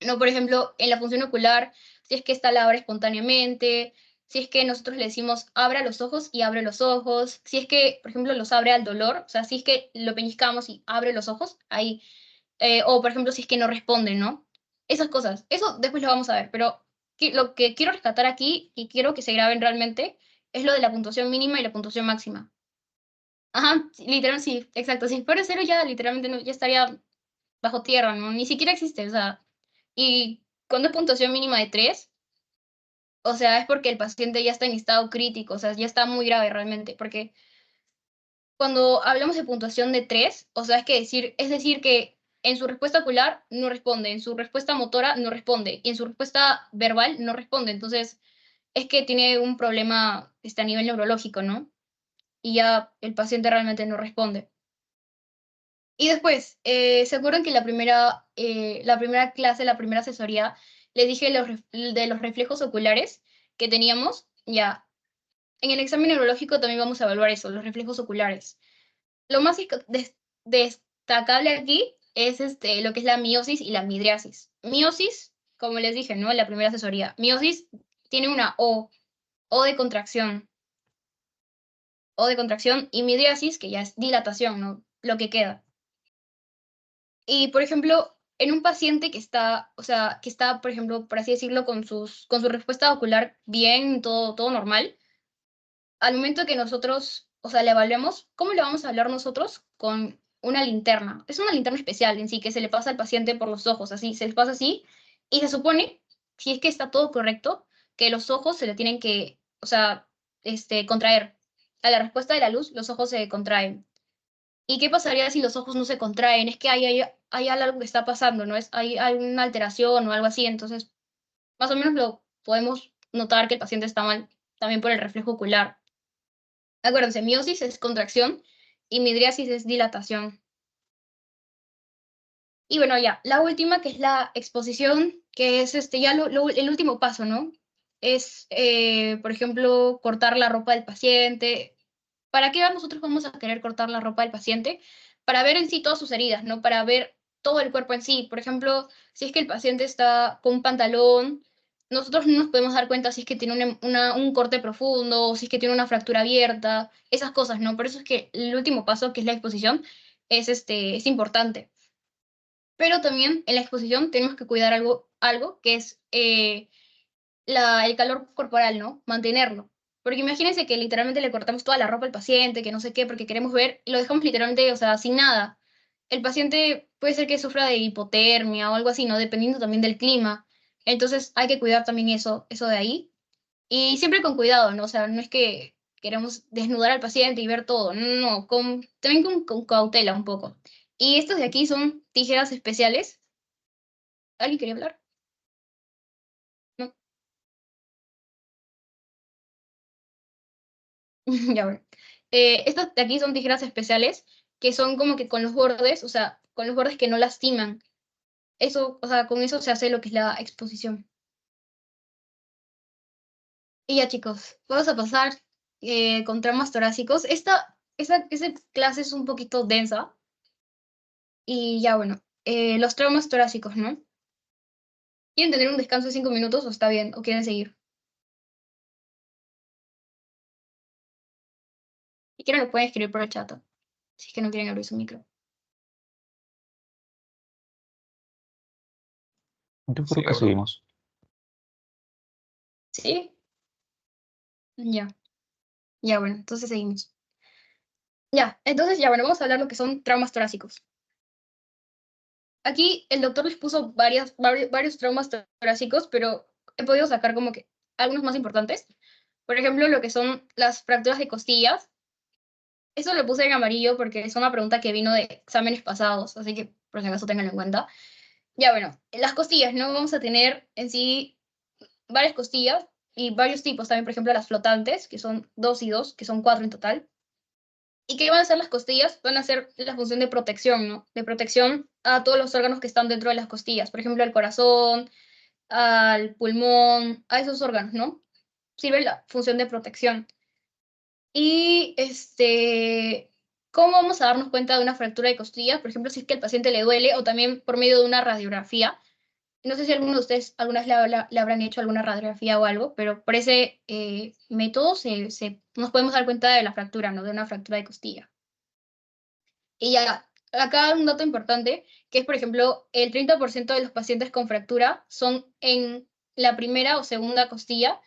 S1: No, por ejemplo, en la función ocular, si es que esta la abre espontáneamente, si es que nosotros le decimos abra los ojos y abre los ojos, si es que, por ejemplo, los abre al dolor, o sea, si es que lo peñiscamos y abre los ojos, ahí, o por ejemplo, si es que no responde, ¿no? Esas cosas, eso después lo vamos a ver, pero lo que quiero rescatar aquí y quiero que se graben realmente es lo de la puntuación mínima y la puntuación máxima. Ajá, sí, literal, sí, exacto. Si fuera 0 ya literalmente ya estaría bajo tierra, ¿no? Ni siquiera existe, o sea, y cuando es puntuación mínima de 3, o sea, es porque el paciente ya está en estado crítico, o sea, ya está muy grave realmente, porque cuando hablamos de puntuación de 3, o sea, es decir que en su respuesta ocular no responde, en su respuesta motora no responde, y en su respuesta verbal no responde, entonces es que tiene un problema a nivel neurológico, ¿no? Y ya el paciente realmente no responde. Y después, ¿se acuerdan que la primera clase, la primera asesoría, les dije de los reflejos oculares que teníamos? Ya, en el examen neurológico también vamos a evaluar eso, los reflejos oculares. Lo más destacable aquí es lo que es la miosis y la midriasis. Miosis, como les dije, ¿no? En la primera asesoría. Miosis tiene una O de contracción, y midriasis, que ya es dilatación, ¿no? Lo que queda. Y, por ejemplo, en un paciente que está, o sea, que está, por ejemplo, por así decirlo, con su respuesta ocular bien, todo normal, al momento que nosotros, o sea, le evaluemos, ¿cómo le vamos a hablar nosotros? Con una linterna. Es una linterna especial en sí, que se le pasa al paciente por los ojos, así, se les pasa así, y se supone, si es que está todo correcto, que los ojos se le tienen que, o sea, contraer. A la respuesta de la luz, los ojos se contraen. ¿Y qué pasaría si los ojos no se contraen? Es que hay algo que está pasando, ¿no? Hay una alteración o algo así, entonces más o menos lo podemos notar que el paciente está mal también por el reflejo ocular. Acuérdense, miosis es contracción y midriasis es dilatación. Y bueno, ya, la última que es la exposición, que es ya el último paso, ¿no? Es, por ejemplo, cortar la ropa del paciente. ¿Para qué nosotros vamos a querer cortar la ropa del paciente? para ver en sí todas sus heridas, ¿no? Para ver todo el cuerpo en sí. Por ejemplo, si es que el paciente está con un pantalón, nosotros no nos podemos dar cuenta si es que tiene un corte profundo, o si es que tiene una fractura abierta, esas cosas, ¿no? Por eso es que el último paso, que es la exposición, es importante. Pero también en la exposición tenemos que cuidar algo que es el calor corporal, ¿no? Mantenerlo. Porque imagínense que literalmente le cortamos toda la ropa al paciente, que no sé qué, porque queremos ver, y lo dejamos literalmente, o sea, sin nada. El paciente puede ser que sufra de hipotermia o algo así, ¿no? Dependiendo también del clima. Entonces hay que cuidar también eso de ahí. Y siempre con cuidado, ¿no? O sea, no es que queremos desnudar al paciente y ver todo, no, no, no, también con cautela un poco. Y estos de aquí son tijeras especiales. ¿Alguien quería hablar? No. Ya bueno. Estas de aquí son tijeras especiales que son como que con los bordes, o sea, con los bordes que no lastiman. Eso, o sea, con eso se hace lo que es la exposición. Y ya, chicos, vamos a pasar con traumas torácicos. Esa clase es un poquito densa. Y ya, bueno, los traumas torácicos, ¿no? ¿Quieren tener un descanso de 5 minutos o está bien? ¿O quieren seguir? Si quieren, lo pueden escribir por el chat, si es que no quieren abrir su micro.
S6: Yo creo que seguimos.
S1: ¿Sí? Ya. Ya, bueno, entonces seguimos. Ya, entonces ya, bueno, vamos a hablar de lo que son traumas torácicos. Aquí el doctor les puso varios traumas torácicos, pero he podido sacar como que algunos más importantes. Por ejemplo, lo que son las fracturas de costillas. Eso lo puse en amarillo porque es una pregunta que vino de exámenes pasados, así que por si acaso tenganlo en cuenta. Ya, bueno, las costillas, ¿no? Vamos a tener en sí varias costillas y varios tipos también, por ejemplo, las flotantes, que son 2 y 2, que son 4 en total. ¿Y qué van a hacer las costillas? Van a hacer la función de protección, ¿no? De protección a todos los órganos que están dentro de las costillas, por ejemplo, al corazón, al pulmón, a esos órganos, ¿no? Sirve la función de protección. Y ¿cómo vamos a darnos cuenta de una fractura de costillas? Por ejemplo, si es que al paciente le duele o también por medio de una radiografía. No sé si alguno de ustedes alguna vez le habrán hecho alguna radiografía o algo, pero por ese método nos podemos dar cuenta de la fractura, ¿no? De una fractura de costilla. Y ya, acá un dato importante, que es, por ejemplo, el 30% de los pacientes con fractura son en la primera o segunda costilla,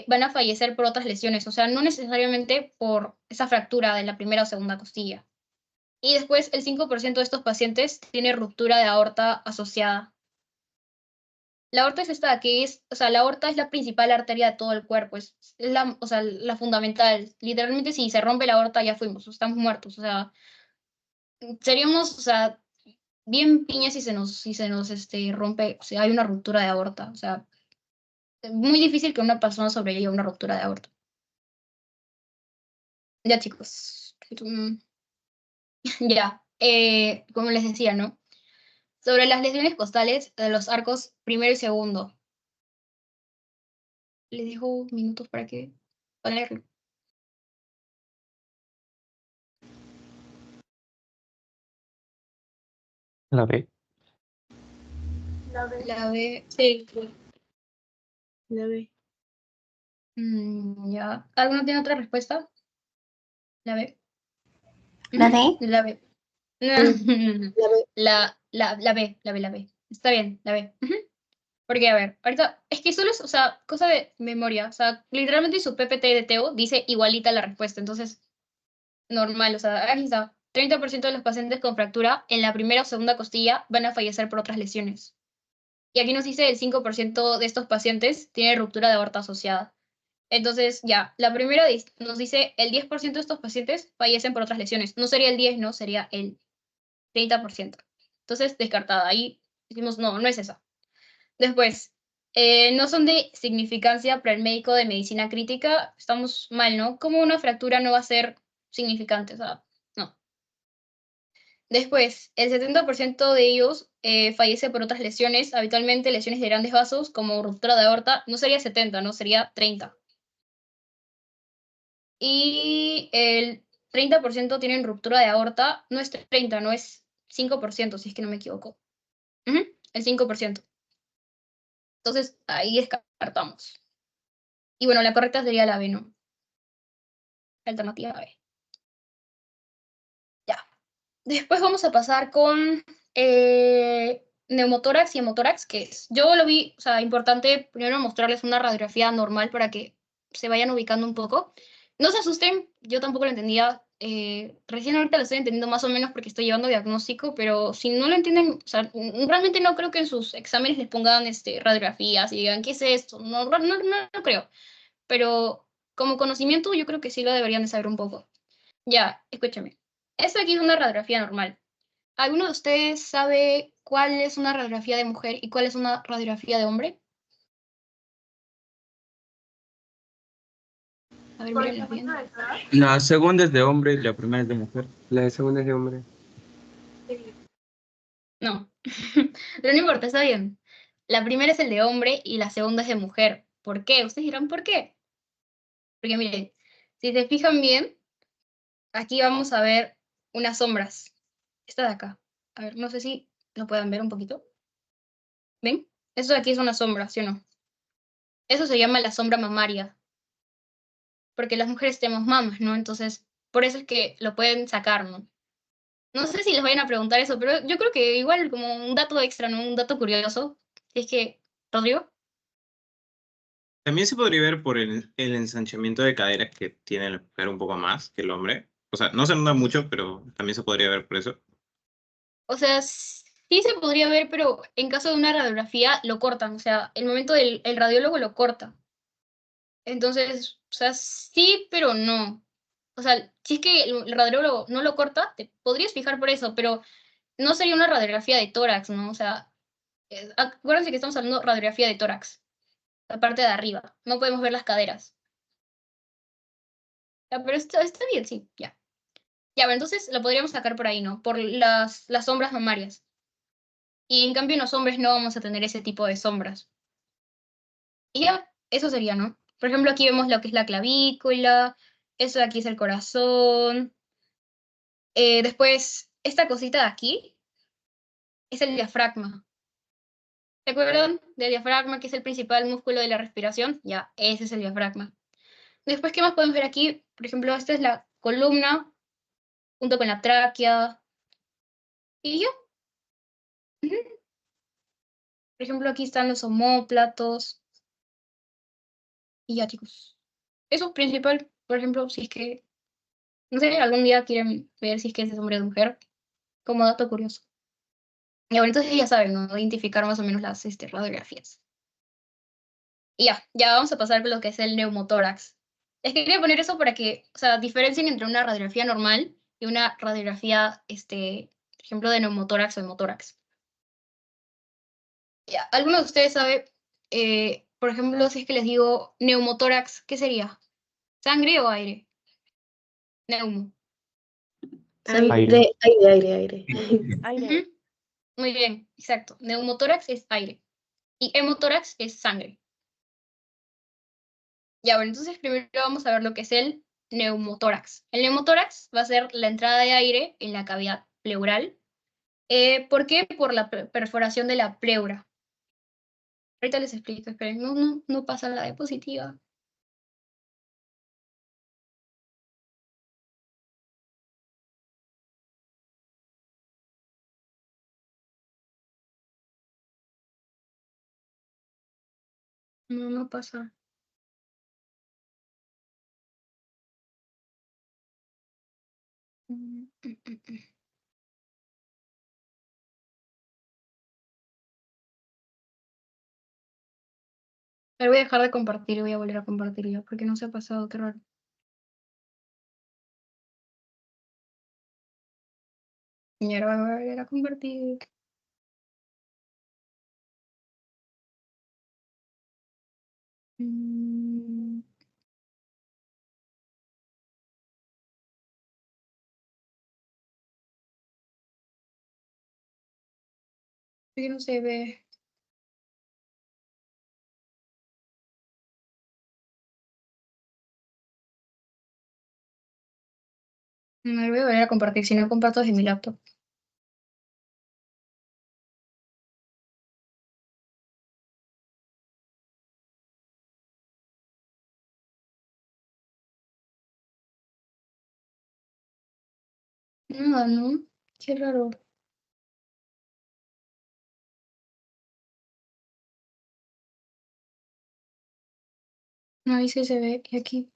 S1: van a fallecer por otras lesiones, o sea, no necesariamente por esa fractura de la primera o segunda costilla. Y después el 5% de estos pacientes tiene ruptura de aorta asociada. La aorta es esta de aquí, o sea, la aorta es la principal arteria de todo el cuerpo, es o sea, la fundamental. Literalmente, si se rompe la aorta, ya fuimos, estamos muertos, o sea, seríamos, o sea, bien piñas si se nos rompe, si hay una ruptura de aorta, o sea, es muy difícil que una persona sobreviva a una ruptura de aorta. Ya, chicos. Ya, como les decía, ¿no? Sobre las lesiones costales de los arcos primero y segundo. Les dejo minutos para que puedan leerlo.
S6: La B.
S5: La B.
S1: La B.
S3: Sí, la B.
S1: Ya. ¿Alguno tiene otra respuesta? La B.
S2: ¿La D?
S1: La B.
S3: La B.
S1: La B. Está bien, la B. Porque, a ver, ahorita, es que solo es, o sea, cosa de memoria. O sea, literalmente su PPT de Teo dice igualita la respuesta. Entonces, normal, o sea, aquí está. 30% de los pacientes con fractura en la primera o segunda costilla van a fallecer por otras lesiones. Y aquí nos dice el 5% de estos pacientes tiene ruptura de aorta asociada. Entonces, ya, la primera nos dice el 10% de estos pacientes fallecen por otras lesiones. No sería el 10, no, sería el 30%. Entonces, descartada. Ahí decimos, no, no es esa. Después, no son de significancia para el médico de medicina crítica. Estamos mal, ¿no? ¿Cómo una fractura no va a ser significante? O sea, no. Después, el 70% de ellos fallece por otras lesiones, habitualmente lesiones de grandes vasos, como ruptura de aorta. No sería 70, no sería 30. Y el 30% tienen ruptura de aorta. No es 30, no es 5%, si es que no me equivoco. El 5%. Entonces, ahí descartamos. Y bueno, la correcta sería la B, ¿no? Alternativa B. Ya. Después vamos a pasar con neumotórax y hemotórax, que es, yo lo vi, o sea, importante primero mostrarles una radiografía normal para que se vayan ubicando un poco. No se asusten, yo tampoco lo entendía. Recién ahorita lo estoy entendiendo más o menos porque estoy llevando diagnóstico, pero si no lo entienden, o sea, realmente no creo que en sus exámenes les pongan radiografías y digan, ¿qué es esto? No creo. Pero como conocimiento yo creo que sí lo deberían de saber un poco. Ya, escúchame. Esto aquí es una radiografía normal. ¿Alguno de ustedes sabe cuál es una radiografía de mujer y cuál es una radiografía de hombre? A ver,
S5: Por
S1: mírenlas
S5: ejemplo,
S1: bien.
S5: de cara,
S7: La segunda es de hombre y la primera es de mujer.
S8: La segunda es de hombre.
S1: No. Pero no importa, está bien. La primera es el de hombre y la segunda es de mujer. ¿Por qué? Ustedes dirán, ¿por qué? Porque miren, si se fijan bien, aquí vamos a ver unas sombras. Esta de acá. A ver, no sé si lo pueden ver un poquito. ¿Ven? Esto de aquí es una sombra, ¿sí o no? Eso se llama la sombra mamaria. Porque las mujeres tenemos mamas, ¿no? Entonces, por eso es que lo pueden sacar, ¿no? No sé si les vayan a preguntar eso, pero yo creo que igual como un dato extra, ¿no? Un dato curioso. Es que, Rodrigo,
S4: También se podría ver por el ensanchamiento de caderas que tiene la mujer un poco más que el hombre. O sea, no se nota mucho, pero también se podría ver por eso.
S1: o sea, sí se podría ver, pero en caso de una radiografía lo cortan, o sea, el momento del el radiólogo lo corta. Entonces, o sea, sí, pero no. O sea, si es que el radiólogo no lo corta, te podrías fijar por eso, pero no sería una radiografía de tórax, ¿no? O sea, acuérdense que estamos hablando de radiografía de tórax, la parte de arriba. No podemos ver las caderas. Ya, pero está bien, sí, ya. Ya, bueno, entonces lo podríamos sacar por ahí, ¿no? Por las sombras mamarias. Y en cambio en los hombres no vamos a tener ese tipo de sombras. Y ya, eso sería, ¿no? Por ejemplo, aquí vemos lo que es la clavícula, eso de aquí es el corazón. Después, esta cosita de aquí es el diafragma. ¿Se acuerdan del diafragma, que es el principal músculo de la respiración? Ya, ese es el diafragma. Después, ¿qué más podemos ver aquí? Por ejemplo, esta es la columna, junto con la tráquea. Y ya. Ujú. Por ejemplo, aquí están los omóplatos. Y ya, chicos. Eso es principal. Por ejemplo, si es que, no sé, algún día quieren ver si es que es hombre o de mujer, como dato curioso. Y bueno, entonces ya saben, ¿no? Identificar más o menos las radiografías. Y ya vamos a pasar con lo que es el neumotórax. Les quería poner eso para que, o sea, diferencien entre una radiografía normal y una radiografía, por ejemplo, de neumotórax o hemotórax. Ya, ¿alguno de ustedes sabe, por ejemplo, si es que les digo neumotórax, ¿qué sería? ¿Sangre o aire? Neumo.
S6: Aire.
S2: Aire.
S9: Aire.
S1: Ujú. Muy bien, exacto. Neumotórax es aire y hemotórax es sangre. Ya, bueno, entonces primero vamos a ver lo que es el neumotórax. El neumotórax va a ser la entrada de aire en la cavidad pleural. ¿Por qué? Por la perforación de la pleura. Ahorita les explico, esperen, no pasa la diapositiva. No pasa. Mm, mm, mm, mm. Pero voy a dejar de compartir y voy a volver a compartir yo, porque no se ha pasado, qué raro. Y ahora voy a volver a compartir. Mm, ¿por qué no se ve? Me voy a volver a compartir, si no comparto desde mi laptop. No, no, qué raro. No, ahí sí se ve, y aquí.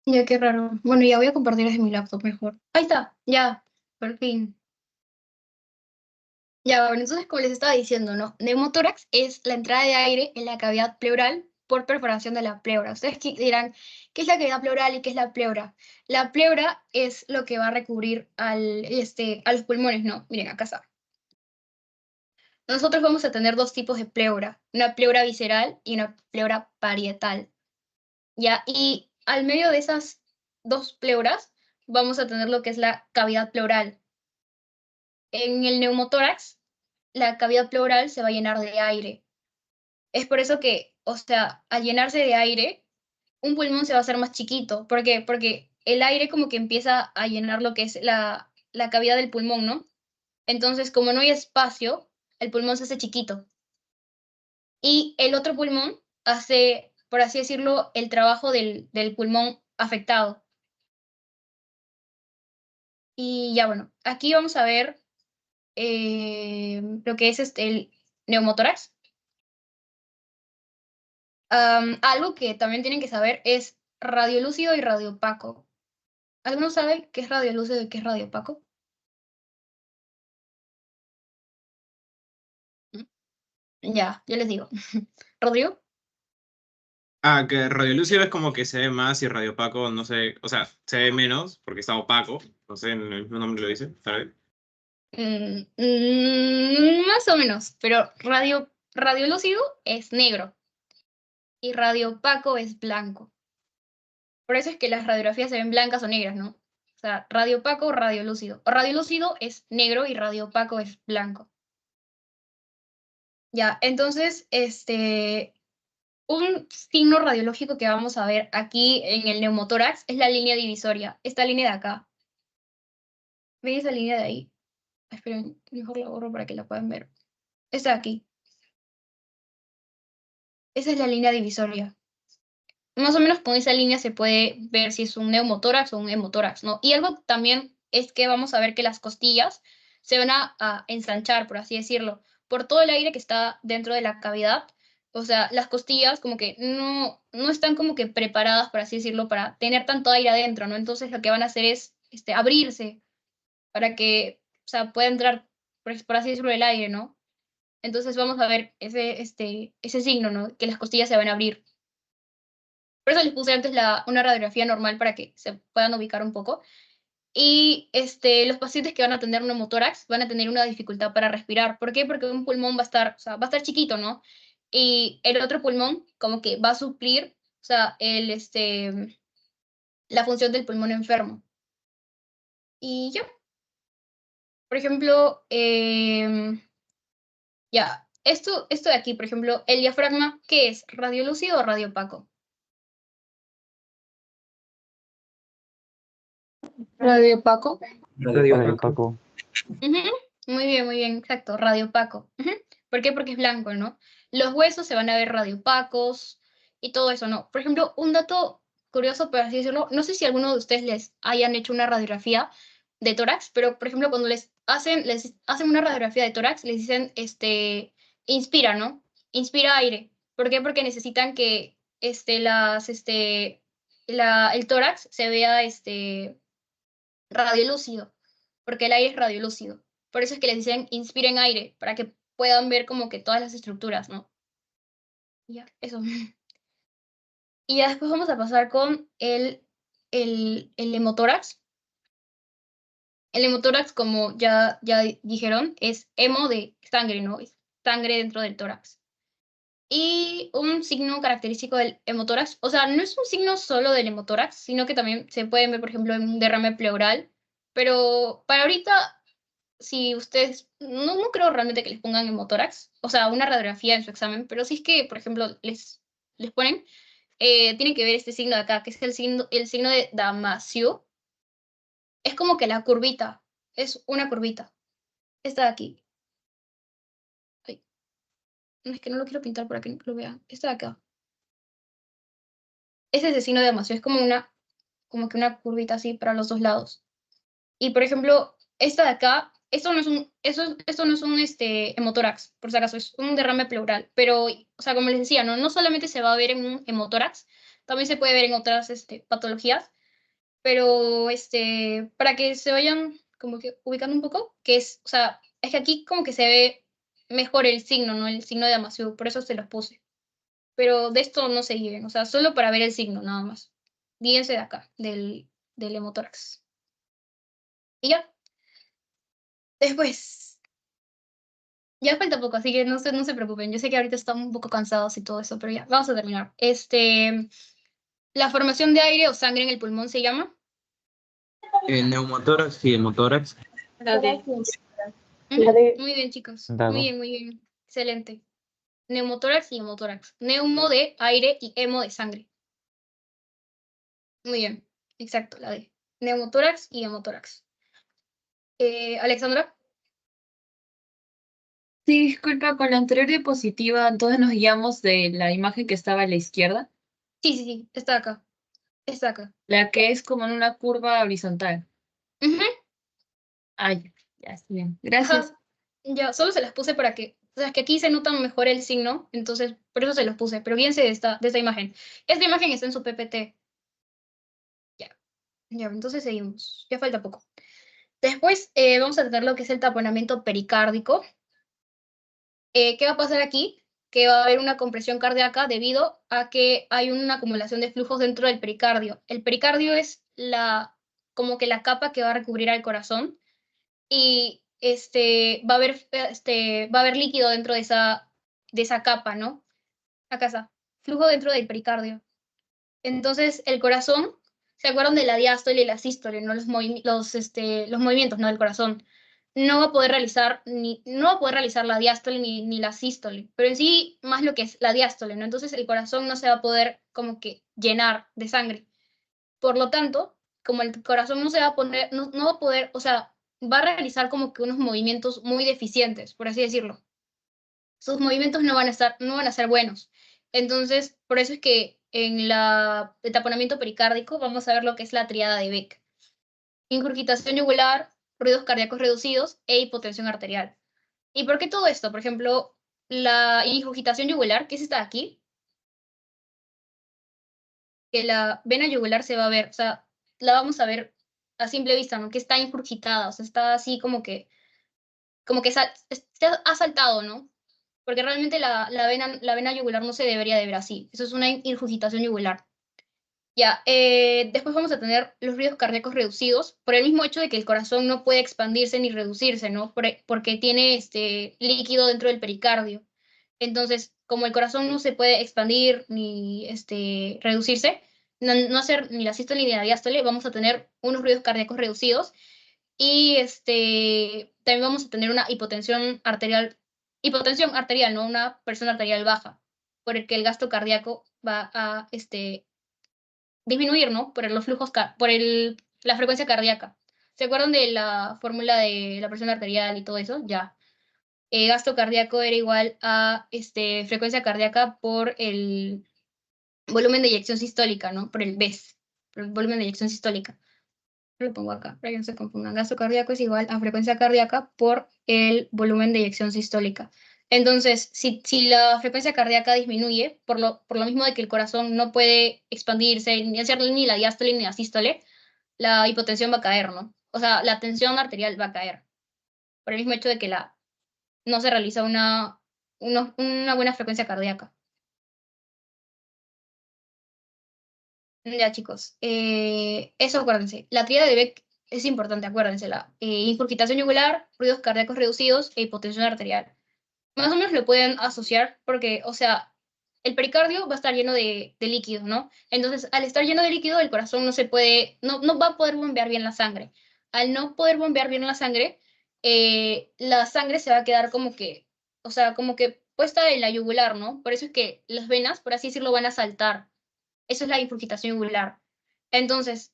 S1: Ya, qué raro. Bueno, ya voy a compartir desde mi laptop mejor. Ahí está, ya, por fin. Ya, bueno, entonces como les estaba diciendo, ¿no? Neumotórax es la entrada de aire en la cavidad pleural por perforación de la pleura. Ustedes dirán, ¿qué es la cavidad pleural y qué es la pleura? La pleura es lo que va a recubrir a los pulmones, ¿no? Miren, acá está. Nosotros vamos a tener dos tipos de pleura, una pleura visceral y una pleura parietal. ¿Ya? Y al medio de esas dos pleuras vamos a tener lo que es la cavidad pleural. En el neumotórax, la cavidad pleural se va a llenar de aire. Es por eso que, o sea, al llenarse de aire, un pulmón se va a hacer más chiquito. ¿Por qué? Porque el aire como que empieza a llenar lo que es la cavidad del pulmón, ¿no? Entonces, como no hay espacio, el pulmón se hace chiquito. Y el otro pulmón hace, por así decirlo, el trabajo del pulmón afectado. Y ya bueno, aquí vamos a ver lo que es el neumotórax. Algo que también tienen que saber es radiolúcido y radiopaco. ¿Alguno sabe qué es radiolúcido y qué es radiopaco? Ya les digo. ¿Rodrigo?
S4: Ah, que radiolúcido es como que se ve más y radiopaco no sé, o sea, se ve menos porque está opaco, no sé, en el mismo nombre lo dice, ¿sabes?
S1: Más o menos, pero radiolúcido es negro y radiopaco es blanco. Por eso es que las radiografías se ven blancas o negras, ¿no? O sea, radiopaco o radiolúcido. Radiolúcido es negro y radiopaco es blanco. Ya, entonces, un signo radiológico que vamos a ver aquí en el neumotórax es la línea divisoria, esta línea de acá. ¿Ven esa línea de ahí? Esperen, mejor la borro para que la puedan ver. Esta de aquí. Esa es la línea divisoria. Más o menos con esa línea se puede ver si es un neumotórax o un hemotórax, ¿no? Y algo también es que vamos a ver que las costillas se van a ensanchar, por así decirlo, por todo el aire que está dentro de la cavidad. O sea, las costillas como que no están como que preparadas, por así decirlo, para tener tanto aire adentro, ¿no? Entonces lo que van a hacer es abrirse para que, o sea, pueda entrar, por así decirlo, el aire, ¿no? Entonces vamos a ver ese signo, ¿no? Que las costillas se van a abrir. Por eso les puse antes una radiografía normal para que se puedan ubicar un poco. Y los pacientes que van a tener neumotórax van a tener una dificultad para respirar. ¿Por qué? Porque un pulmón va a estar, o sea, va a estar chiquito, ¿no? Y el otro pulmón como que va a suplir, o sea, la función del pulmón enfermo. Y ya, por ejemplo, ya, esto de aquí, por ejemplo, el diafragma, ¿qué es? ¿Radiolúcido o radiopaco?
S3: Radiopaco.
S7: Radiopaco.
S1: Muy bien, exacto, radiopaco. ¿Por qué? Porque es blanco, ¿no? Los huesos se van a ver radiopacos y todo eso, ¿no? Por ejemplo, un dato curioso, por así decirlo, no sé si alguno de ustedes les hayan hecho una radiografía de tórax, pero por ejemplo, cuando les hacen una radiografía de tórax, les dicen, inspira, ¿no? Inspira aire. ¿Por qué? Porque necesitan que el tórax se vea radiolúcido, porque el aire es radiolúcido. Por eso es que les dicen inspiren aire, para que puedan ver como que todas las estructuras, ¿no? Ya, eso. Y ya después vamos a pasar con el hemotórax. El hemotórax, como ya dijeron, es hemo de sangre, ¿no? Es sangre dentro del tórax. Y un signo característico del hemotórax, o sea, no es un signo solo del hemotórax, sino que también se puede ver, por ejemplo, en un derrame pleural, pero para ahorita si ustedes, no creo realmente que les pongan hemotórax, o sea, una radiografía en su examen, pero si es que, por ejemplo, les ponen, tienen que ver este signo de acá, que es el signo de Damasio. Es como que la curvita, es una curvita. Esta de aquí. Ay, no, es que no lo quiero pintar para que lo vean. Esta de acá. Ese es el signo de Damasio, es como que una curvita así para los dos lados. Y por ejemplo, esta de acá, esto no es un hemotórax, por si acaso, es un derrame pleural. Pero, o sea, como les decía, no solamente se va a ver en un hemotórax, también se puede ver en otras patologías. Pero para que se vayan como que ubicando un poco, que es, o sea, es que aquí como que se ve mejor el signo, ¿no? El signo de Damasio, por eso se los puse. Pero de esto no se guíen, o sea, solo para ver el signo, nada más. Guíense de acá, del hemotórax. Y ya. Después, ya falta poco, así que no se preocupen. Yo sé que ahorita están un poco cansados y todo eso, pero ya, vamos a terminar. La formación de aire o sangre en el pulmón se llama.
S7: Neumotórax y hemotórax.
S3: La D.
S6: La de
S1: Muy bien, chicos.
S8: Dado.
S1: Muy bien, muy bien. Excelente. Neumotórax y hemotórax. Neumo de aire y hemo de sangre. Muy bien. Exacto, la D. Neumotórax y hemotórax. Alexandra.
S3: Sí, disculpa, con la anterior diapositiva, entonces nos guiamos de la imagen que estaba a la izquierda,
S1: Sí, está acá. Está acá.
S3: la que es como en una curva horizontal.
S1: Ujú.
S3: Ay, ya está bien. Gracias.
S1: Ajá. Ya, solo se las puse para que, o sea, que aquí se nota mejor el signo, entonces por eso se los puse, pero fíjense de esta imagen. Esta imagen está en su PPT. Ya, entonces seguimos. Ya falta poco. Después vamos a tener lo que es el taponamiento pericárdico. ¿Qué va a pasar aquí? Que va a haber una compresión cardíaca debido a que hay una acumulación de flujos dentro del pericardio. El pericardio es como que la capa que va a recubrir al corazón y va a haber líquido dentro de esa capa, ¿no? Acá está, flujo dentro del pericardio. Entonces, el corazón, ¿se acuerdan de la diástole y la sístole, ¿no? Los movimientos, ¿no? Del corazón. No va a poder realizar la diástole ni la sístole, pero en sí más lo que es la diástole, ¿no? Entonces el corazón no se va a poder como que llenar de sangre. Por lo tanto, como el corazón no se va a poner, no va a poder, o sea, va a realizar como que unos movimientos muy deficientes, por así decirlo. Sus movimientos no van a ser buenos. Entonces, por eso es que en el taponamiento pericárdico vamos a ver lo que es la triada de Beck. Ingurgitación yugular, ruidos cardíacos reducidos e hipotensión arterial. ¿Y por qué todo esto? Por ejemplo, la ingurgitación yugular, que es esta de aquí, que la vena yugular se va a ver, o sea, la vamos a ver a simple vista, ¿no? Que está ingurgitada, o sea, está así como que se ha saltado, ¿no? Porque realmente la vena yugular no se debería de ver así. Eso es una ingurgitación yugular. Ya, después vamos a tener los ruidos cardíacos reducidos por el mismo hecho de que el corazón no puede expandirse ni reducirse, ¿no? Porque tiene líquido dentro del pericardio. Entonces, como el corazón no se puede expandir ni reducirse, no hacer ni la sístole ni la diástole, vamos a tener unos ruidos cardíacos reducidos y también vamos a tener una hipotensión arterial, ¿no? Una presión arterial baja, por el que el gasto cardíaco va a disminuir, ¿no? Por los flujos, la frecuencia cardíaca. ¿Se acuerdan de la fórmula de la presión arterial y todo eso? Ya. Gasto cardíaco era igual a frecuencia cardíaca por el volumen de eyección sistólica, ¿no? Por el BES, por el volumen de eyección sistólica. Lo pongo acá, para que no se confundan. Gasto cardíaco es igual a frecuencia cardíaca por el volumen de eyección sistólica. Entonces, si la frecuencia cardíaca disminuye, por lo mismo de que el corazón no puede expandirse, ni hacer ni la diástole ni la sístole, la hipotensión va a caer, ¿no? O sea, la tensión arterial va a caer, por el mismo hecho de que no se realiza una buena frecuencia cardíaca. Ya, chicos, eso acuérdense. La tríada de Beck es importante, acuérdensela. Incurgitación yugular, ruidos cardíacos reducidos e hipotensión arterial. Más o menos lo pueden asociar porque, o sea, el pericardio va a estar lleno de líquido, ¿no? Entonces, al estar lleno de líquido, el corazón no va a poder bombear bien la sangre. Al no poder bombear bien la sangre, la sangre se va a quedar como que, o sea, como que puesta en la yugular, ¿no? Por eso es que las venas, por así decirlo, van a saltar. Eso es la infiltración yugular. Entonces,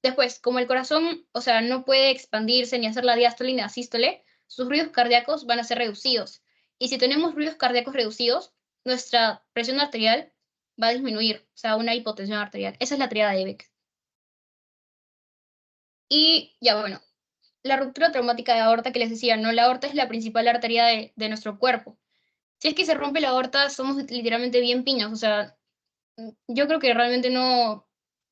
S1: después, como el corazón, o sea, no puede expandirse ni hacer la diástole ni la sístole, sus ruidos cardíacos van a ser reducidos. Y si tenemos ruidos cardíacos reducidos, nuestra presión arterial va a disminuir, o sea, una hipotensión arterial. Esa es la triada de Beck. Y ya bueno, la ruptura traumática de aorta que les decía, ¿no? La aorta es la principal arteria de nuestro cuerpo. Si es que se rompe la aorta, somos literalmente bien piños, o sea, yo creo que realmente no,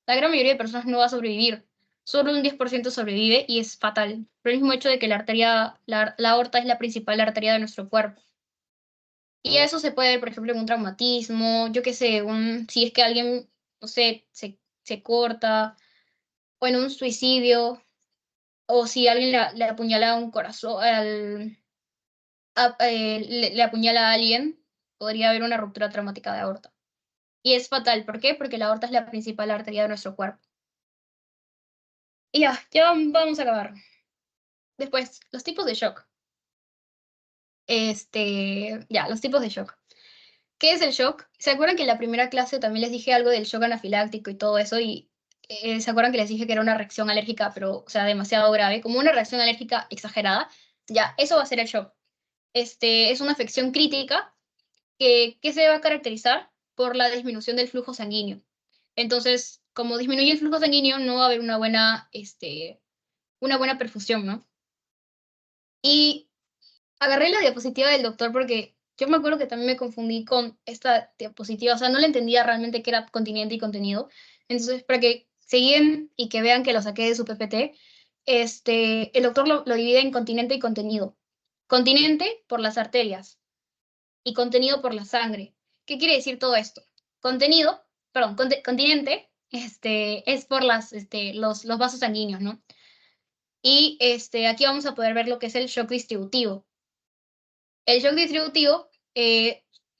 S1: la gran mayoría de personas no va a sobrevivir. Solo un 10% sobrevive y es fatal. Por el mismo hecho de que la arteria, la aorta es la principal arteria de nuestro cuerpo. Y eso se puede ver, por ejemplo, en un traumatismo, yo qué sé, si es que alguien, no sé, se corta, o en un suicidio, o si alguien le apuñala un corazón, le apuñala a alguien, podría haber una ruptura traumática de aorta. Y es fatal, ¿por qué? Porque la aorta es la principal arteria de nuestro cuerpo. Y ya vamos a acabar. Después, los tipos de shock. Los tipos de shock. ¿Qué es el shock? ¿Se acuerdan que en la primera clase también les dije algo del shock anafiláctico y todo eso? Y ¿se acuerdan que les dije que era una reacción alérgica, pero, o sea, demasiado grave? Como una reacción alérgica exagerada. Ya, eso va a ser el shock. Es una afección crítica que se va a caracterizar por la disminución del flujo sanguíneo. Entonces, como disminuye el flujo sanguíneo, no va a haber una buena perfusión, ¿no? Y agarré la diapositiva del doctor porque yo me acuerdo que también me confundí con esta diapositiva, o sea, no le entendía realmente qué era continente y contenido. Entonces, para que siguen y que vean que lo saqué de su PPT, el doctor lo divide en continente y contenido. Continente por las arterias y contenido por la sangre. ¿Qué quiere decir todo esto? Continente, es por los vasos sanguíneos, ¿no? Y aquí vamos a poder ver lo que es el shock distributivo. El shock distributivo,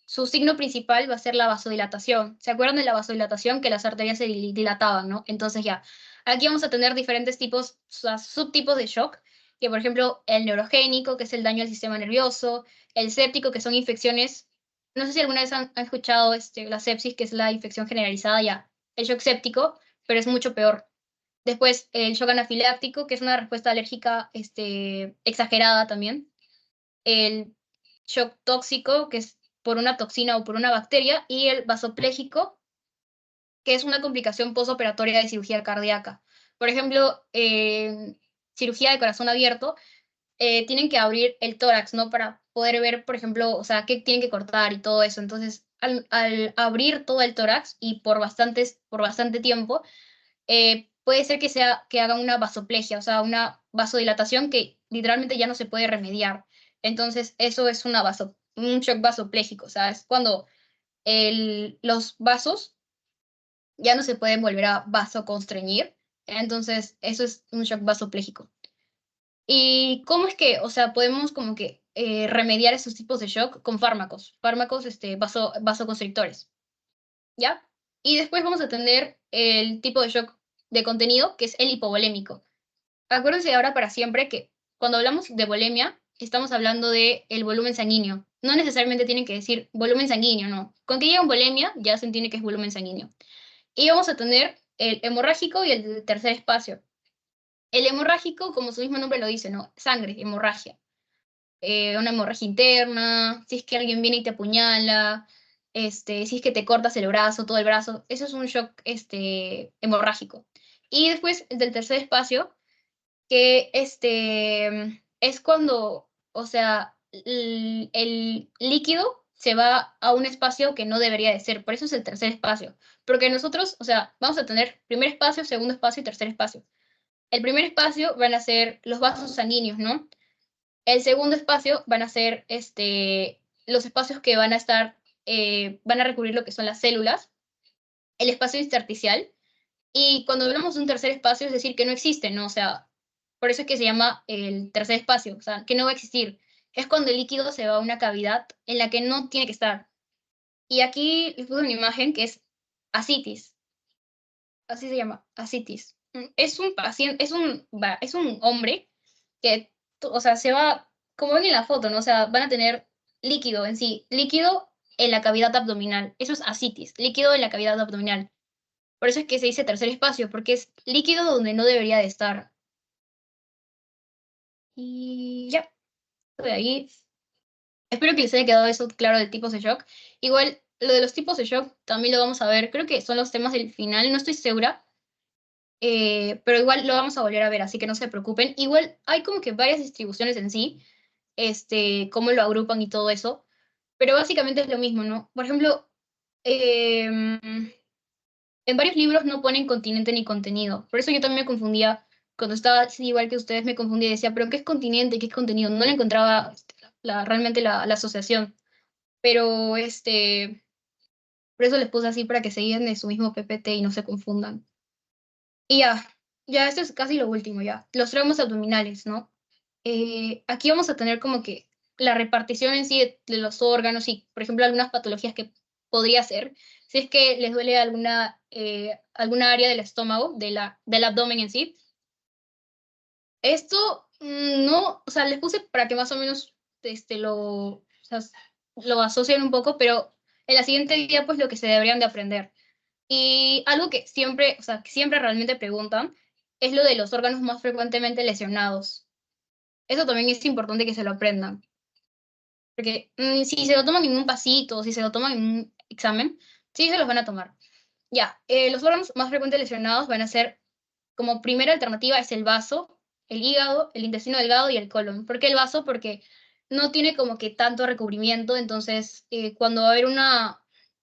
S1: su signo principal va a ser la vasodilatación. ¿Se acuerdan de la vasodilatación? Que las arterias se dilataban, ¿no? Entonces ya, aquí vamos a tener diferentes tipos, o sea, subtipos de shock, que por ejemplo el neurogénico, que es el daño al sistema nervioso, el séptico, que son infecciones, no sé si alguna vez han escuchado la sepsis, que es la infección generalizada ya, el shock séptico, pero es mucho peor. Después el shock anafiláctico, que es una respuesta alérgica exagerada también. El shock tóxico, que es por una toxina o por una bacteria, y el vasopléjico, que es una complicación postoperatoria de cirugía cardíaca. Por ejemplo, cirugía de corazón abierto, tienen que abrir el tórax, ¿no? Para poder ver, por ejemplo, o sea, qué tienen que cortar y todo eso. Entonces, al abrir todo el tórax y por bastante tiempo, puede ser que hagan una vasoplegia, o sea, una vasodilatación que literalmente ya no se puede remediar. Entonces, eso es un shock vasopléjico, o sea, es cuando los vasos ya no se pueden volver a vasoconstreñir. Entonces, eso es un shock vasopléjico. ¿Y cómo es que, o sea, podemos como que remediar esos tipos de shock con fármacos vasoconstrictores? ¿Ya? Y después vamos a tener el tipo de shock de contenido, que es el hipovolémico. Acuérdense ahora para siempre que cuando hablamos de volemia, estamos hablando del volumen sanguíneo. No necesariamente tienen que decir volumen sanguíneo, no. Con que llegan volemia, ya se entiende que es volumen sanguíneo. Y vamos a tener el hemorrágico y el tercer espacio. El hemorrágico, como su mismo nombre lo dice, ¿no? Sangre, hemorragia. Una hemorragia interna, si es que alguien viene y te apuñala, si es que te cortas el brazo, todo el brazo, eso es un shock hemorrágico. Y después el del tercer espacio, que es cuando, o sea, el líquido se va a un espacio que no debería de ser, por eso es el tercer espacio, porque nosotros, o sea, vamos a tener primer espacio, segundo espacio y tercer espacio. El primer espacio van a ser los vasos sanguíneos, ¿no? El segundo espacio van a ser los espacios que van a recubrir lo que son las células, el espacio intersticial, y cuando hablamos de un tercer espacio es decir que no existe, ¿no? O sea, por eso es que se llama el tercer espacio, o sea, que no va a existir. Es cuando el líquido se va a una cavidad en la que no tiene que estar. Y aquí les puse una imagen que es ascitis, así se llama, ascitis. Es un paciente, es un hombre que o sea, se va, como ven en la foto, ¿no? O sea, van a tener líquido en sí, líquido en la cavidad abdominal. Eso es ascitis, líquido en la cavidad abdominal. Por eso es que se dice tercer espacio, porque es líquido donde no debería de estar. Y ya, de ahí. Espero que les haya quedado eso claro de tipos de shock. Igual, lo de los tipos de shock también lo vamos a ver. Creo que son los temas del final, no estoy segura. Pero igual lo vamos a volver a ver, así que no se preocupen. Igual hay como que varias distribuciones en sí, cómo lo agrupan y todo eso. Pero básicamente es lo mismo, ¿no? Por ejemplo, em, en varios libros no ponen continente ni contenido. Por eso yo también me confundía. Cuando estaba así, igual que ustedes, me confundía y decía, ¿pero qué es continente y qué es contenido? No le encontraba realmente la asociación. Pero por eso les puse así para que se guíen de su mismo PPT y no se confundan. Y ya esto es casi lo último, ya. Los traumas abdominales, ¿no? Aquí vamos a tener como que la repartición en sí de los órganos y, por ejemplo, algunas patologías que podría ser, si es que les duele alguna área del estómago, del abdomen en sí. Esto no, o sea, les puse para que más o menos o sea, lo asocien un poco, pero en la siguiente día, pues lo que se deberían de aprender. Y algo que siempre, o sea, que siempre realmente preguntan es lo de los órganos más frecuentemente lesionados. Eso también es importante que se lo aprendan. Porque si se lo toman en un pasito, si se lo toman en un examen, sí se los van a tomar. Ya, los órganos más frecuentemente lesionados van a ser, como primera alternativa, es el vaso, el hígado, el intestino delgado y el colon. ¿Por qué el vaso? Porque no tiene como que tanto recubrimiento, entonces cuando va a haber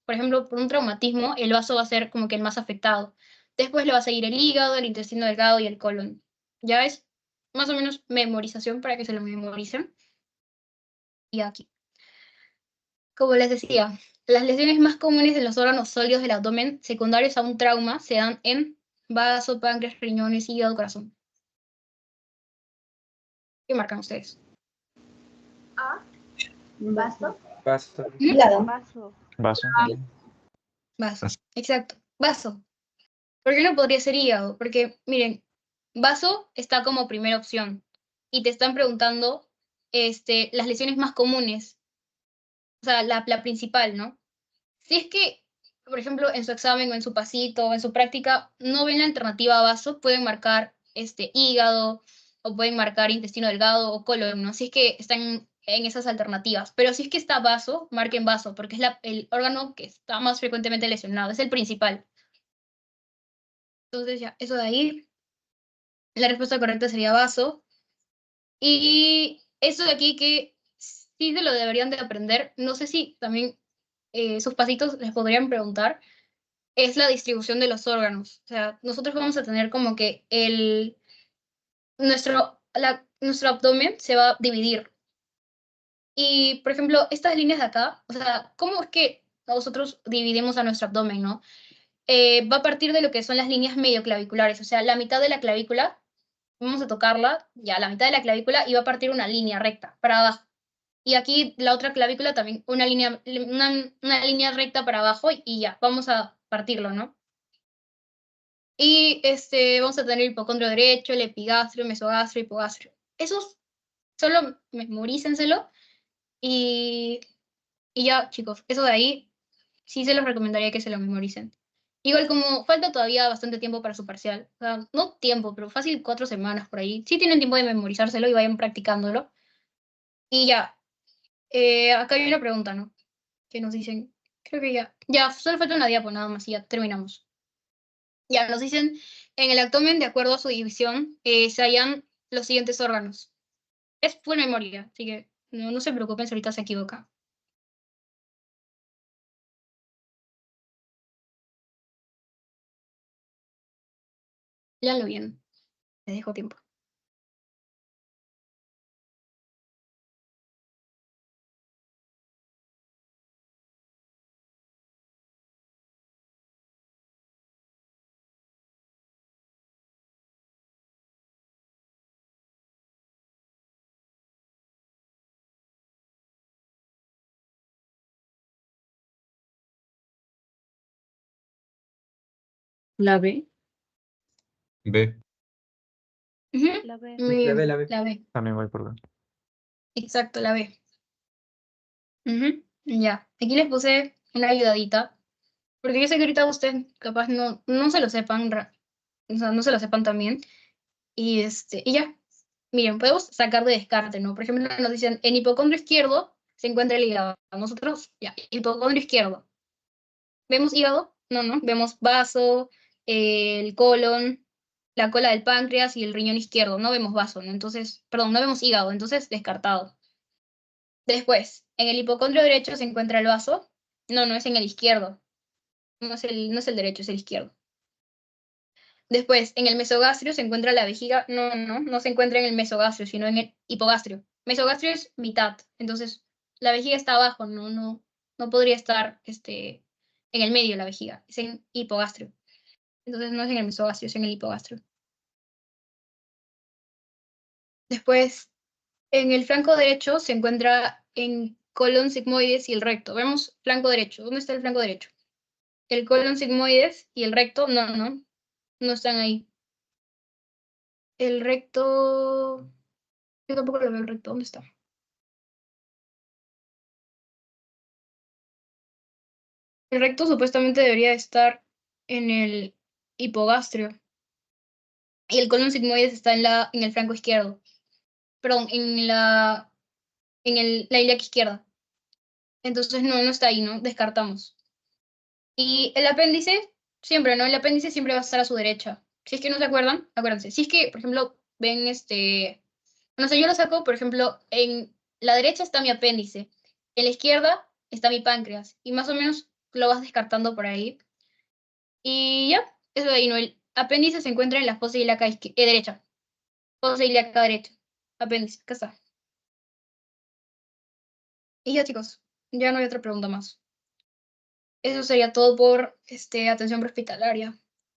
S1: por ejemplo, por un traumatismo, el vaso va a ser como que el más afectado. Después le va a seguir el hígado, el intestino delgado y el colon. Ya es más o menos memorización para que se lo memoricen. Y aquí. Como les decía, las lesiones más comunes de los órganos sólidos del abdomen secundarios a un trauma se dan en vaso, páncreas, riñones, hígado, corazón. ¿Qué marcan ustedes?
S5: A,
S6: Vaso.
S7: Vaso.
S6: Hígado.
S8: Vaso.
S7: Vaso.
S1: Vaso. Exacto. Vaso. ¿Por qué no podría ser hígado? Porque, miren, vaso está como primera opción y te están preguntando las lesiones más comunes, o sea, la principal, ¿no? Si es que, por ejemplo, en su examen o en su pasito o en su práctica no ven la alternativa a vaso, pueden marcar hígado o pueden marcar intestino delgado o colon, ¿no? Si es que están en esas alternativas. Pero si es que está vaso, marquen vaso, porque es el órgano que está más frecuentemente lesionado, es el principal. Entonces ya, eso de ahí, la respuesta correcta sería vaso. Y eso de aquí que sí se lo deberían de aprender, no sé si también sus pasitos les podrían preguntar es la distribución de los órganos. O sea, nosotros vamos a tener como que nuestro abdomen se va a dividir. Y, por ejemplo, estas líneas de acá, o sea, ¿cómo es que nosotros dividimos a nuestro abdomen, no? Va a partir de lo que son las líneas medioclaviculares, o sea, la mitad de la clavícula, vamos a tocarla, ya, la mitad de la clavícula, y va a partir una línea recta para abajo. Y aquí la otra clavícula también, una línea recta para abajo, y ya, vamos a partirlo, ¿no? Y vamos a tener el hipocondrio derecho, el epigastrio, mesogastrio, hipogastrio. Esos solo memorícenselo y, y ya, chicos, eso de ahí sí se los recomendaría que se lo memoricen. Igual como falta todavía bastante tiempo para su parcial, o sea, no tiempo, pero fácil 4 semanas por ahí. Sí tienen tiempo de memorizárselo y vayan practicándolo. Y ya, acá hay una pregunta, ¿no? Que nos dicen, creo que ya, solo falta una diapo nada más y ya terminamos. Ya nos dicen, en el abdomen, de acuerdo a su división, se hallan los siguientes órganos. Es full memoria, así que no se preocupen si ahorita se equivoca. Léanlo bien, les dejo tiempo.
S3: La B.
S7: B.
S1: Ujú,
S6: La B.
S1: muy bien,
S7: La B.
S1: la B.
S8: También voy por B.
S1: Exacto, la B. Ujú, ya, aquí les puse una ayudadita, porque yo sé que ahorita ustedes capaz no se lo sepan, o sea, no se lo sepan también, y ya, miren, podemos sacar de descarte, ¿no? Por ejemplo, nos dicen, en hipocondrio izquierdo se encuentra el hígado. Nosotros, ya, hipocondrio izquierdo. ¿Vemos hígado? No, vemos vaso, el colon, la cola del páncreas y el riñón izquierdo. No vemos vaso, ¿no? Entonces, perdón, no vemos hígado, entonces descartado. Después, en el hipocondrio derecho se encuentra el vaso. No es en el izquierdo. No es el derecho, es el izquierdo. Después, en el mesogastrio se encuentra la vejiga. No se encuentra en el mesogastrio, sino en el hipogastrio. Mesogastrio es mitad, entonces la vejiga está abajo, no podría estar en el medio la vejiga, es en hipogastrio. Entonces no es en el mesogastrio, es en el hipogastrio. Después, en el flanco derecho se encuentra en colon sigmoides y el recto. Vemos flanco derecho. ¿Dónde está el flanco derecho? El colon sigmoides y el recto, no están ahí. El recto, yo tampoco lo veo el recto, ¿dónde está? El recto supuestamente debería estar en el hipogastrio y el colon sigmoides está en el flanco izquierdo. Perdón, la ilíaca izquierda. Entonces no está ahí, ¿no? Descartamos. Y el apéndice, siempre, ¿no? El apéndice siempre va a estar a su derecha. Si es que no se acuerdan, acuérdense. Si es que, por ejemplo, ven no sé, yo lo saco, por ejemplo, en la derecha está mi apéndice, en la izquierda está mi páncreas, y más o menos lo vas descartando por ahí. Y ya, eso de ahí, ¿no? El apéndice se encuentra en la fosa ilíaca derecha. Fosa ilíaca derecha. Apéndice, acá está. Y ya, chicos, ya no hay otra pregunta más. Eso sería todo por atención prehospitalaria.